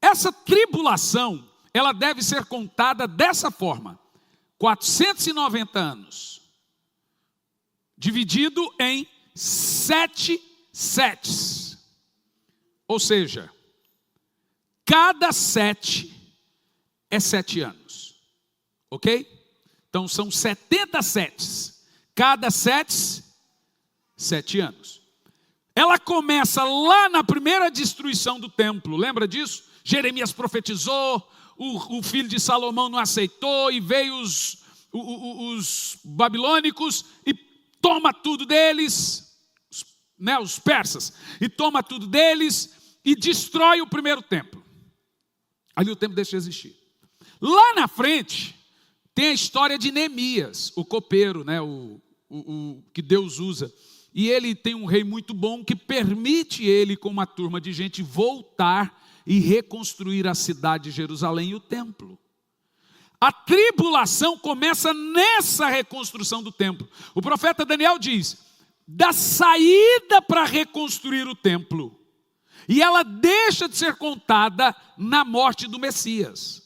Essa tribulação, ela deve ser contada dessa forma: 490 anos, dividido em 7 setes. Ou seja, cada 7 é 7 anos. Ok? Então são 70 setes. Cada 7, 7 anos. Ela começa lá na primeira destruição do templo. Lembra disso? Jeremias profetizou, o filho de Salomão não aceitou, e veio os babilônicos e toma tudo deles, os persas, e toma tudo deles e destrói o primeiro templo. Ali o templo deixa de existir. Lá na frente tem a história de Neemias, o copeiro, o que Deus usa. E ele tem um rei muito bom que permite ele, com uma turma de gente, voltar e reconstruir a cidade de Jerusalém e o templo. A tribulação começa nessa reconstrução do templo. O profeta Daniel diz, da saída para reconstruir o templo. E ela deixa de ser contada na morte do Messias.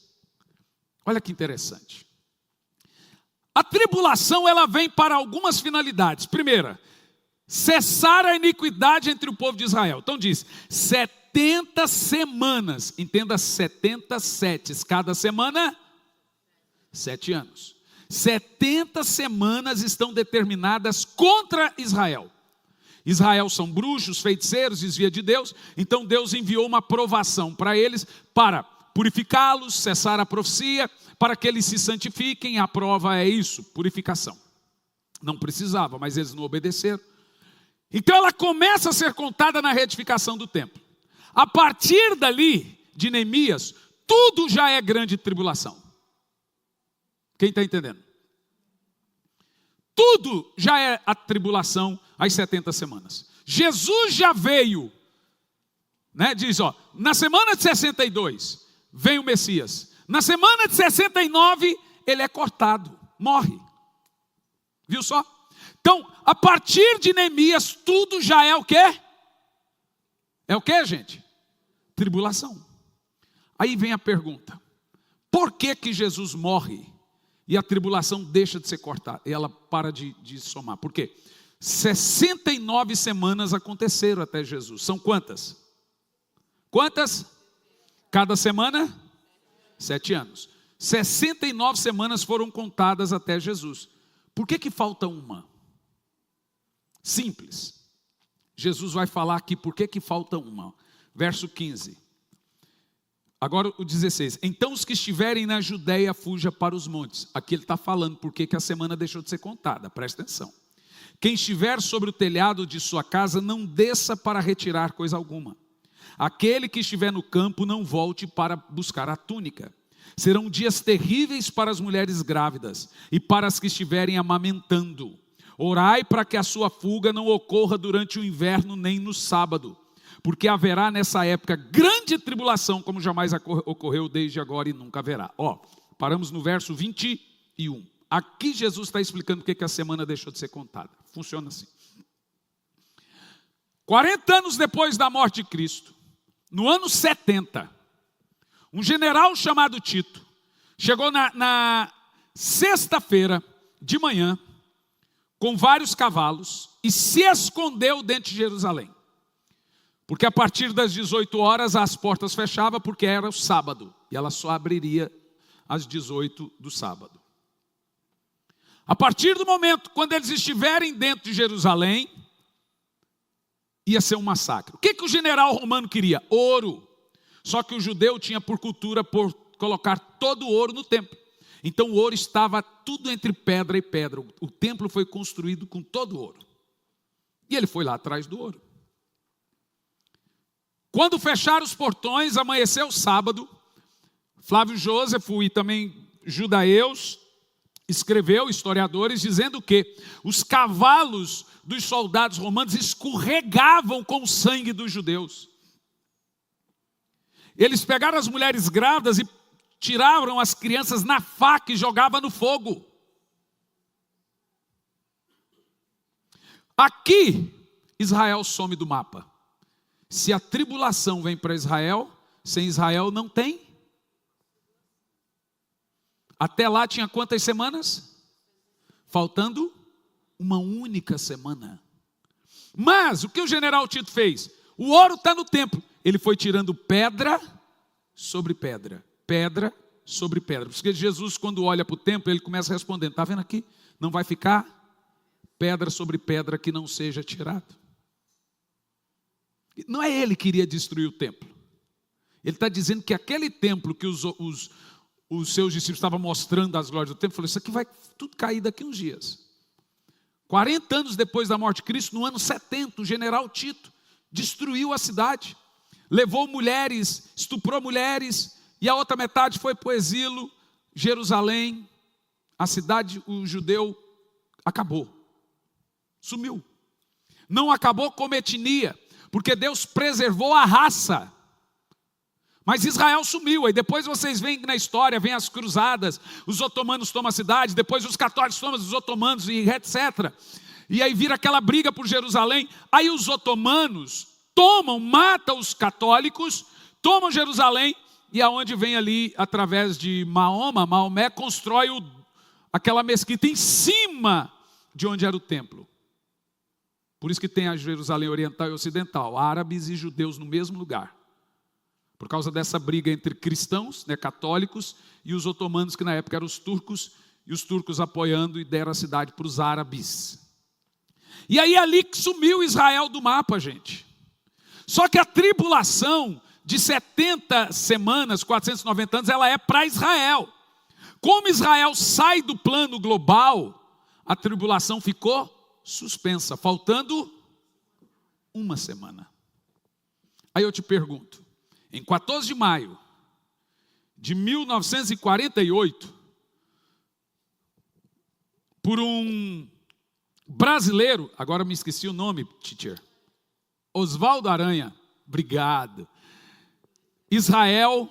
Olha que interessante. A tribulação, ela vem para algumas finalidades. Primeira, cessar a iniquidade entre o povo de Israel. Então diz, 70 semanas, entenda 70 setes, cada semana, 7 anos. 70 semanas estão determinadas contra Israel. Israel são bruxos, feiticeiros, desvia de Deus, então Deus enviou uma provação para eles, para purificá-los, cessar a profecia, para que eles se santifiquem. A prova é isso, purificação. Não precisava, mas eles não obedeceram. Então ela começa a ser contada na reedificação do templo. A partir dali, de Neemias, tudo já é grande tribulação. Quem está entendendo? Tudo já é a tribulação, as 70 semanas. Jesus já veio, diz, na semana de 62, vem o Messias. Na semana de 69, ele é cortado, morre. Viu só? Então, a partir de Neemias, tudo já é o quê? É o quê, gente? Tribulação. Aí vem a pergunta: por que Jesus morre e a tribulação deixa de ser cortada? E ela para de somar. Por quê? 69 semanas aconteceram até Jesus. São quantas? Quantas? Cada semana? 7 anos. 69 semanas foram contadas até Jesus. Por que falta uma? Simples. Jesus vai falar aqui por que falta uma. Verso 15. Agora o 16. Então os que estiverem na Judéia, fuja para os montes. Aqui ele está falando por que a semana deixou de ser contada. Presta atenção. Quem estiver sobre o telhado de sua casa, não desça para retirar coisa alguma. Aquele que estiver no campo, não volte para buscar a túnica. Serão dias terríveis para as mulheres grávidas e para as que estiverem amamentando. Orai para que a sua fuga não ocorra durante o inverno nem no sábado, porque haverá nessa época grande tribulação, como jamais ocorreu desde agora e nunca haverá. Paramos no verso 21. Aqui Jesus está explicando porque que a semana deixou de ser contada. Funciona assim. 40 anos depois da morte de Cristo, no ano 70, um general chamado Tito chegou na sexta-feira de manhã com vários cavalos e se escondeu dentro de Jerusalém. Porque a partir das 18 horas as portas fechavam porque era o sábado e ela só abriria às 18 do sábado. A partir do momento quando eles estiverem dentro de Jerusalém, ia ser um massacre. O que o general romano queria? Ouro. Só que o judeu tinha por cultura por colocar todo o ouro no templo. Então o ouro estava tudo entre pedra e pedra. O templo foi construído com todo o ouro. E ele foi lá atrás do ouro. Quando fecharam os portões, amanheceu o sábado, Flávio Jósefo e também judaeus escreveu, historiadores, dizendo que os cavalos dos soldados romanos escorregavam com o sangue dos judeus. Eles pegaram as mulheres grávidas e tiraram as crianças na faca e jogavam no fogo. Aqui, Israel some do mapa. Se a tribulação vem para Israel, sem Israel não tem. Até lá tinha quantas semanas? Faltando uma única semana. Mas o que o general Tito fez? O ouro está no templo. Ele foi tirando pedra sobre pedra. Pedra sobre pedra. Porque Jesus, quando olha para o templo, ele começa respondendo: está vendo aqui? Não vai ficar pedra sobre pedra que não seja tirado. Não é ele que iria destruir o templo. Ele está dizendo que aquele templo que os seus discípulos estavam mostrando as glórias do templo, falou: isso aqui vai tudo cair daqui uns dias. 40 anos depois da morte de Cristo, no ano 70, o general Tito destruiu a cidade, levou mulheres, estuprou mulheres, e a outra metade foi para o exílio. Jerusalém, a cidade, o judeu, acabou, sumiu. Não acabou como etnia, porque Deus preservou a raça. Mas Israel sumiu, aí depois vocês veem na história, vem as cruzadas, os otomanos tomam a cidade, depois os católicos tomam os otomanos e etc. E aí vira aquela briga por Jerusalém, aí os otomanos matam os católicos, tomam Jerusalém, e aonde vem ali, através de Maomé constrói aquela mesquita em cima de onde era o templo. Por isso que tem a Jerusalém Oriental e Ocidental, árabes e judeus no mesmo lugar. Por causa dessa briga entre cristãos, católicos, e os otomanos, que na época eram os turcos, e os turcos apoiando e deram a cidade para os árabes. E aí ali que sumiu Israel do mapa, gente. Só que a tribulação de 70 semanas, 490 anos, ela é para Israel. Como Israel sai do plano global, a tribulação ficou suspensa, faltando uma semana. Aí eu te pergunto, em 14 de maio de 1948, por um brasileiro, agora me esqueci o nome, teacher, Oswaldo Aranha, obrigado. Israel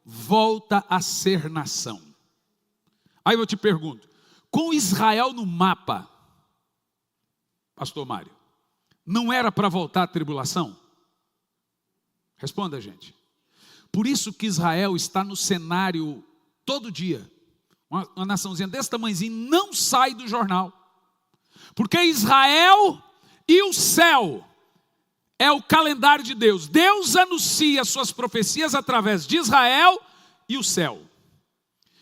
volta a ser nação. Aí eu te pergunto, com Israel no mapa, pastor Mário, não era para voltar a tribulação? Responda, gente. Por isso que Israel está no cenário todo dia. Uma naçãozinha desse tamanhozinho não sai do jornal. Porque Israel e o céu é o calendário de Deus. Deus anuncia suas profecias através de Israel e o céu.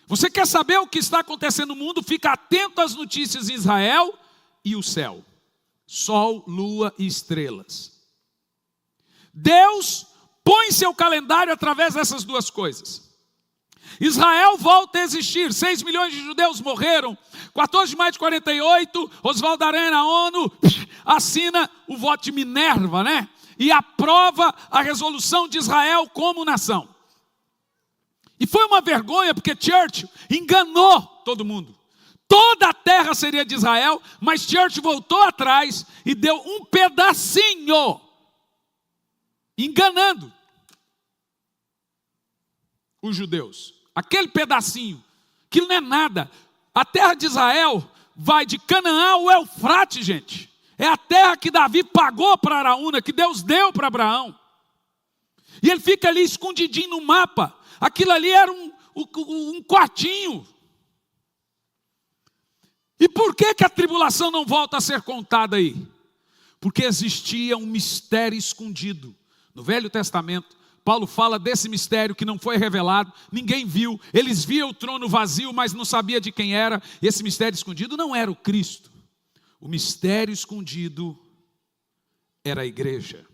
Você quer saber o que está acontecendo no mundo? Fica atento às notícias em Israel e o céu. Sol, lua e estrelas. Deus põe seu calendário através dessas duas coisas. Israel volta a existir, 6 milhões de judeus morreram, 14 de maio de 48, Oswaldo Aranha na ONU, assina o voto de Minerva, né? E aprova a resolução de Israel como nação. E foi uma vergonha, porque Churchill enganou todo mundo. Toda a terra seria de Israel, mas Churchill voltou atrás e deu um pedacinho, enganando os judeus. Aquele pedacinho, aquilo não é nada. A terra de Israel vai de Canaã ao Eufrate, gente. É a terra que Davi pagou para Araúna, que Deus deu para Abraão. E ele fica ali escondidinho no mapa. Aquilo ali era um quartinho. E por que a tribulação não volta a ser contada aí? Porque existia um mistério escondido. No Velho Testamento, Paulo fala desse mistério que não foi revelado, ninguém viu. Eles viam o trono vazio, mas não sabia de quem era. Esse mistério escondido não era o Cristo. O mistério escondido era a igreja.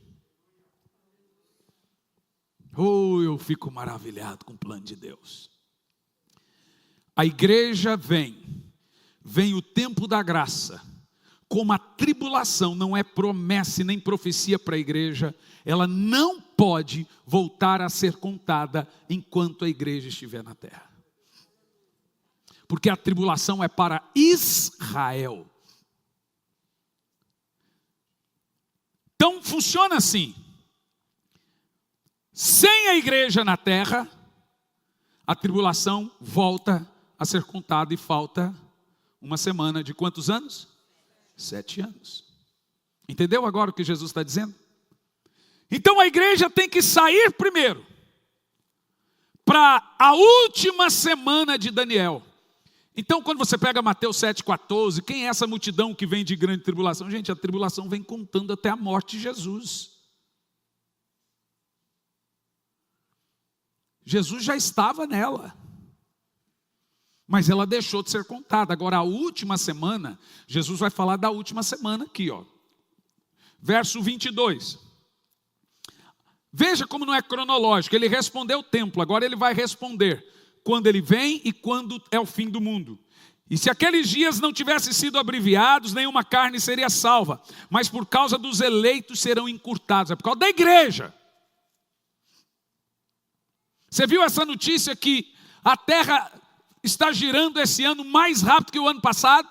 Oh, eu fico maravilhado com o plano de Deus. A igreja vem o tempo da graça. Como a tribulação não é promessa e nem profecia para a igreja, ela não pode voltar a ser contada enquanto a igreja estiver na terra. Porque a tribulação é para Israel. Então funciona assim. Sem a igreja na terra, a tribulação volta a ser contada e falta uma semana de quantos anos? 7 anos. Entendeu agora o que Jesus está dizendo? Então a igreja tem que sair primeiro para a última semana de Daniel. Então quando você pega Mateus 7,14, quem é essa multidão que vem de grande tribulação? Gente, a tribulação vem contando até a morte de Jesus. Jesus já estava nela, mas ela deixou de ser contada. Agora a última semana, Jesus vai falar da última semana aqui, ó. Verso 22. Veja como não é cronológico. Ele respondeu o templo, agora ele vai responder quando ele vem e quando é o fim do mundo. E se aqueles dias não tivessem sido abreviados, nenhuma carne seria salva, mas por causa dos eleitos serão encurtados. É por causa da igreja. Você viu essa notícia que a terra está girando esse ano mais rápido que o ano passado?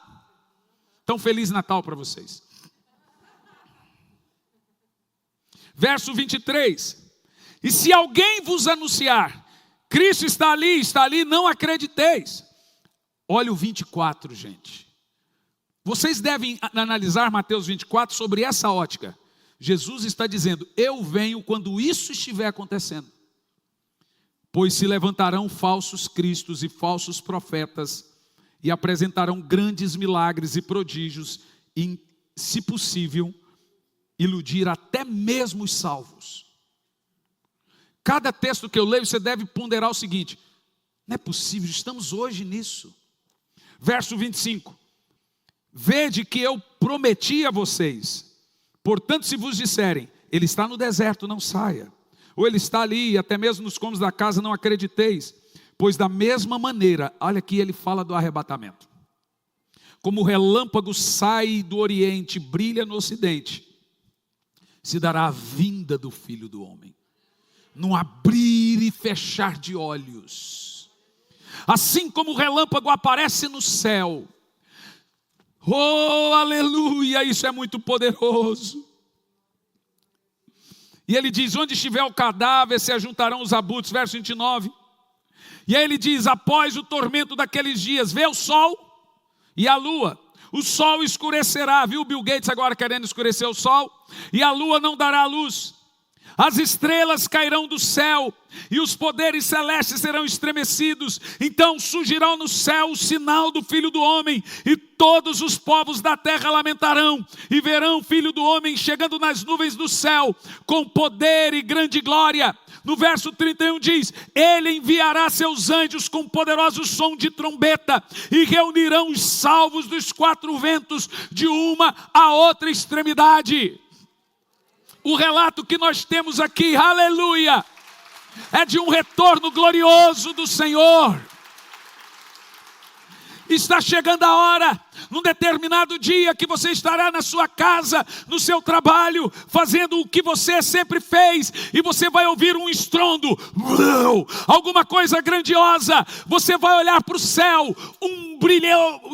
Então, Feliz Natal para vocês. Verso 23. E se alguém vos anunciar, Cristo está ali, não acrediteis. Olha o 24, gente. Vocês devem analisar Mateus 24 sobre essa ótica. Jesus está dizendo, eu venho quando isso estiver acontecendo. Pois se levantarão falsos cristos e falsos profetas, e apresentarão grandes milagres e prodígios, e, se possível, iludir até mesmo os salvos. Cada texto que eu leio, você deve ponderar o seguinte: não é possível, estamos hoje nisso. Verso 25. Vede que eu prometi a vocês, portanto se vos disserem, ele está no deserto, não saia. Ou ele está ali, e até mesmo nos cômodos da casa, não acrediteis. Pois da mesma maneira, olha aqui ele fala do arrebatamento. Como o relâmpago sai do oriente, brilha no ocidente, se dará a vinda do Filho do Homem. Num abrir e fechar de olhos. Assim como o relâmpago aparece no céu. Oh, aleluia, isso é muito poderoso. E ele diz, onde estiver o cadáver, se ajuntarão os abutres, verso 29. E aí ele diz, após o tormento daqueles dias, vê o sol e a lua. O sol escurecerá, viu Bill Gates agora querendo escurecer o sol? E a lua não dará luz. As estrelas cairão do céu, e os poderes celestes serão estremecidos. Então surgirá no céu o sinal do Filho do Homem, e todos os povos da terra lamentarão, e verão o Filho do Homem chegando nas nuvens do céu, com poder e grande glória. No verso 31 diz, ele enviará seus anjos com poderoso som de trombeta, e reunirão os salvos dos 4 ventos, de uma a outra extremidade. O relato que nós temos aqui, aleluia, é de um retorno glorioso do Senhor. Está chegando a hora, num determinado dia, que você estará na sua casa, no seu trabalho, fazendo o que você sempre fez, e você vai ouvir um estrondo, alguma coisa grandiosa. Você vai olhar para o céu, um brilho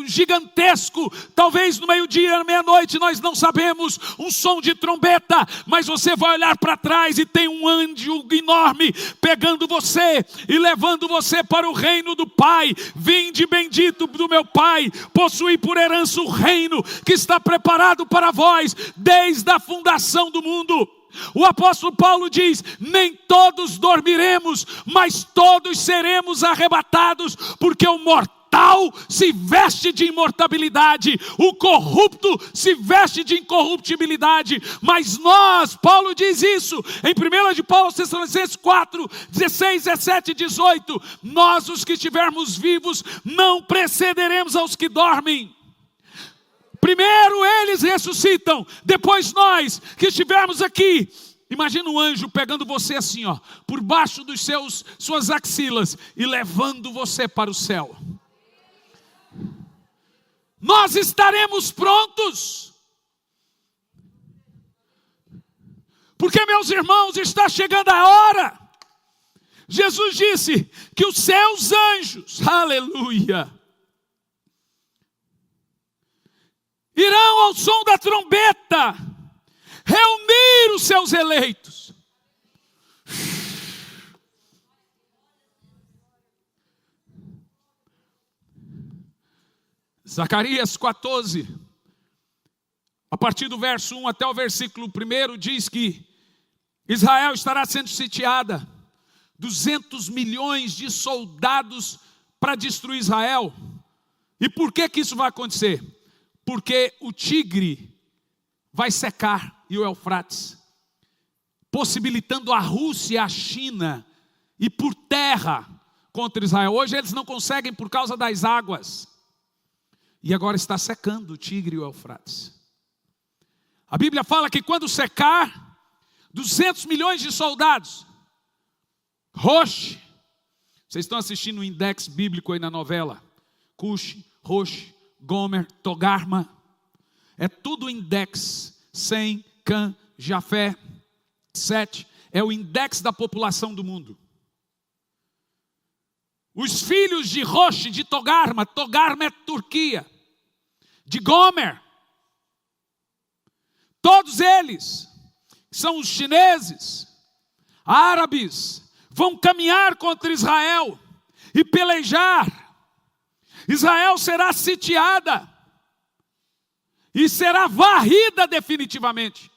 gigantesco, talvez no meio-dia, na meia-noite, nós não sabemos, um som de trombeta, mas você vai olhar para trás e tem um anjo enorme pegando você e levando você para o reino do Pai. Vinde bendito do meu Pai, possui por herança o reino que está preparado para vós desde a fundação do mundo. O apóstolo Paulo diz: nem todos dormiremos, mas todos seremos arrebatados, porque o mortal se veste de imortabilidade, o corrupto se veste de incorruptibilidade, mas nós, Paulo diz isso em 1 de Paulo, Tessalonicenses 4, 16, 17 e 18, nós os que estivermos vivos não precederemos aos que dormem. Primeiro eles ressuscitam, depois nós que estivermos aqui. Imagina um anjo pegando você assim, ó, por baixo dos suas axilas e levando você para o céu. Nós estaremos prontos, porque, meus irmãos, está chegando a hora. Jesus disse que os seus anjos, aleluia, irão ao som da trombeta reunir os seus eleitos. Zacarias 14, a partir do verso 1 até o versículo 1, diz que Israel estará sendo sitiada, 200 milhões de soldados para destruir Israel. E por que isso vai acontecer? Porque o Tigre vai secar e o Eufrates, possibilitando a Rússia e a China ir por terra contra Israel. Hoje eles não conseguem por causa das águas. E agora está secando o Tigre e o Eufrates. A Bíblia fala que quando secar, 200 milhões de soldados, Rosh, vocês estão assistindo o index bíblico aí na novela, Cush, Rosh, Gomer, Togarma, é tudo index, Sem, Cã, Jafé, Sete, é o index da população do mundo. Os filhos de Rosh, de Togarma, Togarma é Turquia, de Gomer, todos eles, são os chineses, árabes, vão caminhar contra Israel e pelejar. Israel será sitiada e será varrida definitivamente.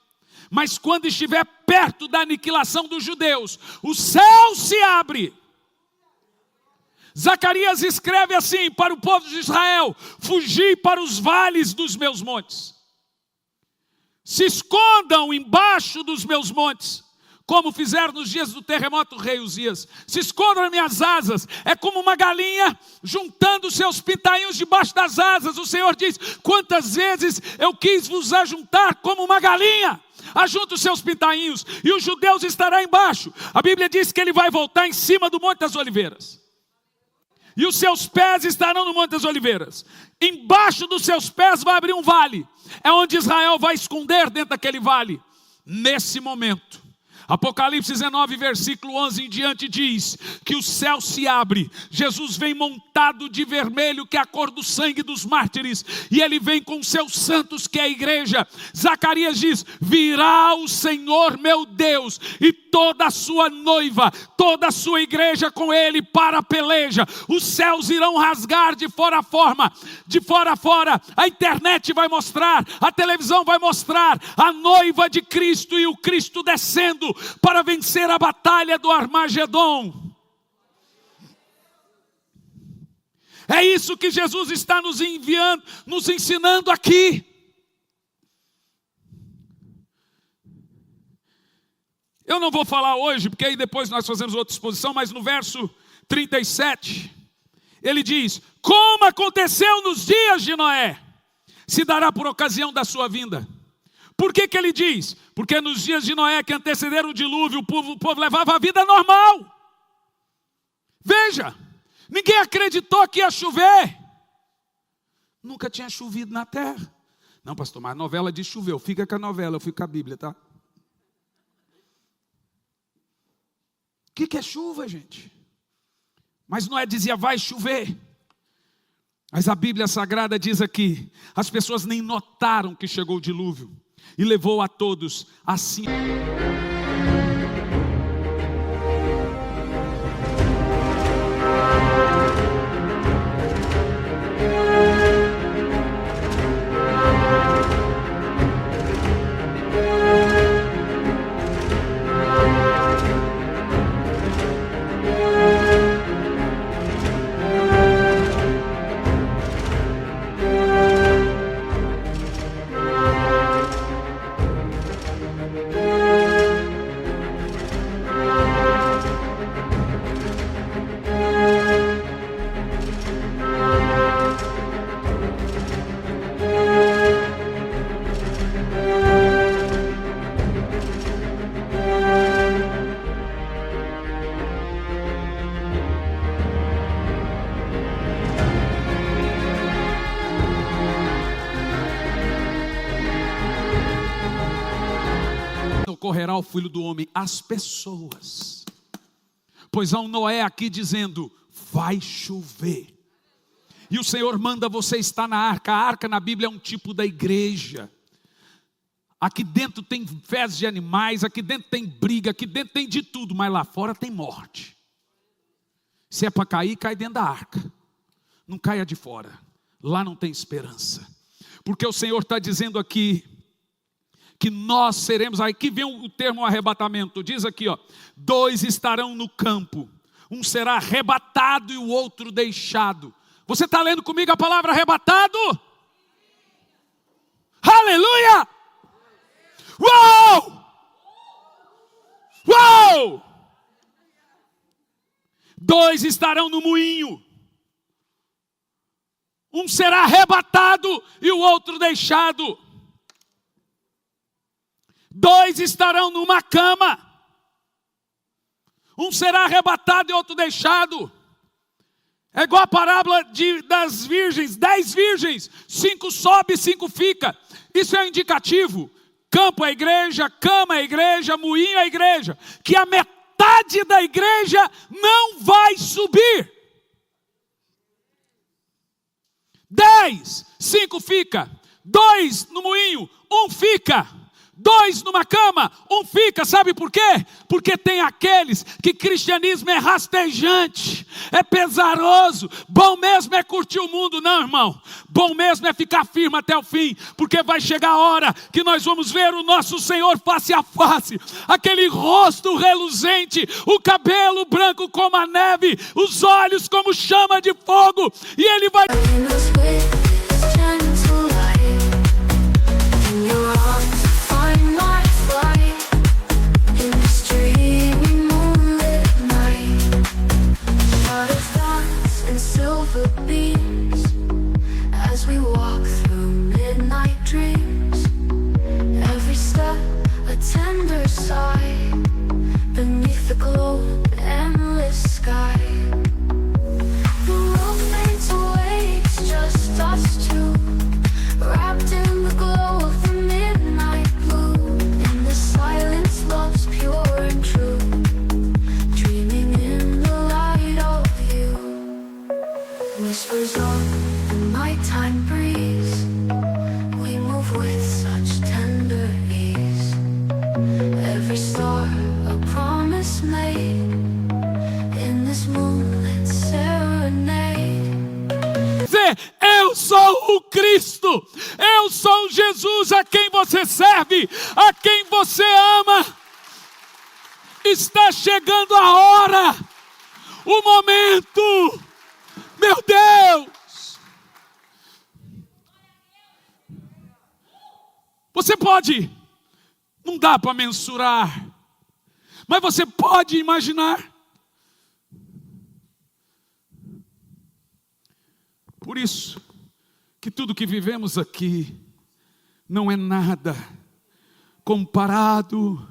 Mas quando estiver perto da aniquilação dos judeus, o céu se abre. Zacarias escreve assim para o povo de Israel: fugi para os vales dos meus montes, se escondam embaixo dos meus montes, como fizeram nos dias do terremoto, rei Uzias. Se escondam nas minhas asas. É como uma galinha juntando seus pintainhos debaixo das asas. O Senhor diz: quantas vezes eu quis vos ajuntar como uma galinha. Ajunta os seus pintainhos e os judeus estarão embaixo. A Bíblia diz que ele vai voltar em cima do Monte das Oliveiras. E os seus pés estarão no Monte das Oliveiras. Embaixo dos seus pés vai abrir um vale. É onde Israel vai esconder dentro daquele vale. Nesse momento, Apocalipse 19, versículo 11 em diante diz que o céu se abre. Jesus vem montado de vermelho, que é a cor do sangue dos mártires. E ele vem com seus santos, que é a igreja. Zacarias diz: virá o Senhor meu Deus e toda a sua noiva, toda a sua igreja com ele para a peleja. Os céus irão rasgar de fora a fora. A internet vai mostrar, a televisão vai mostrar a noiva de Cristo e o Cristo descendo para vencer a batalha do Armagedon. É isso que Jesus está nos enviando, nos ensinando aqui. Eu não vou falar hoje, porque aí depois nós fazemos outra exposição, mas no verso 37, ele diz: como aconteceu nos dias de Noé, se dará por ocasião da sua vinda. Por que ele diz? Porque nos dias de Noé, que antecederam o dilúvio, o povo levava a vida normal. Veja, ninguém acreditou que ia chover. Nunca tinha chovido na terra. Não, pastor, mas a novela diz choveu. Fica com a novela, eu fico com a Bíblia, tá? O que é chuva, gente? Mas Noé dizia, vai chover. Mas a Bíblia Sagrada diz aqui, as pessoas nem notaram que chegou o dilúvio. E levou a todos assim. Ocorrerá ao Filho do Homem, as pessoas. Pois há um Noé aqui dizendo, vai chover. E o Senhor manda você estar na arca. A arca na Bíblia é um tipo da igreja. Aqui dentro tem fezes de animais, aqui dentro tem briga, aqui dentro tem de tudo, mas lá fora tem morte. Se é para cair, cai dentro da arca. Não caia de fora. Lá não tem esperança. Porque o Senhor está dizendo aqui, que nós seremos, aqui vem o termo arrebatamento, diz aqui, ó, 2 estarão no campo, um será arrebatado e o outro deixado. Você está lendo comigo a palavra arrebatado? Aleluia! Uou! Uou! 2 estarão no moinho, um será arrebatado e o outro deixado. 2 estarão numa cama, um será arrebatado e outro deixado. É igual a parábola das virgens, 10 virgens, 5 sobe e 5 fica. Isso é indicativo. Campo é a igreja, cama é a igreja, moinho é a igreja. Que a metade da igreja não vai subir. 10, 5 fica, 2 no moinho, 1 fica. 2 numa cama, 1 fica, sabe por quê? Porque tem aqueles que cristianismo é rastejante, é pesaroso, bom mesmo é curtir o mundo, não, irmão. Bom mesmo é ficar firme até o fim, porque vai chegar a hora que nós vamos ver o nosso Senhor face a face, aquele rosto reluzente, o cabelo branco como a neve, os olhos como chama de fogo, e Ele vai... As we walk through midnight dreams, every step a tender sigh, beneath the glow endless sky. The world fades away, it's just us two, wrapped in the glow of the midnight blue. In the silence, love's pure and true, dreaming in the light of you. Whispers on the nighttime breeze, we move with such tender ease. Every star a promise made, in this moonlit serenade. Eu sou o Cristo, eu sou Jesus a quem você serve, a quem você ama. Está chegando a hora, o momento, meu Deus. Você pode, não dá para mensurar, mas você pode imaginar. Por isso, que tudo que vivemos aqui não é nada comparado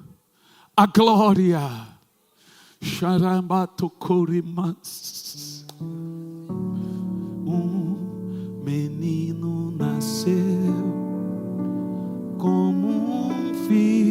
à glória Xarabatocorimas. Menino nasceu como um filho.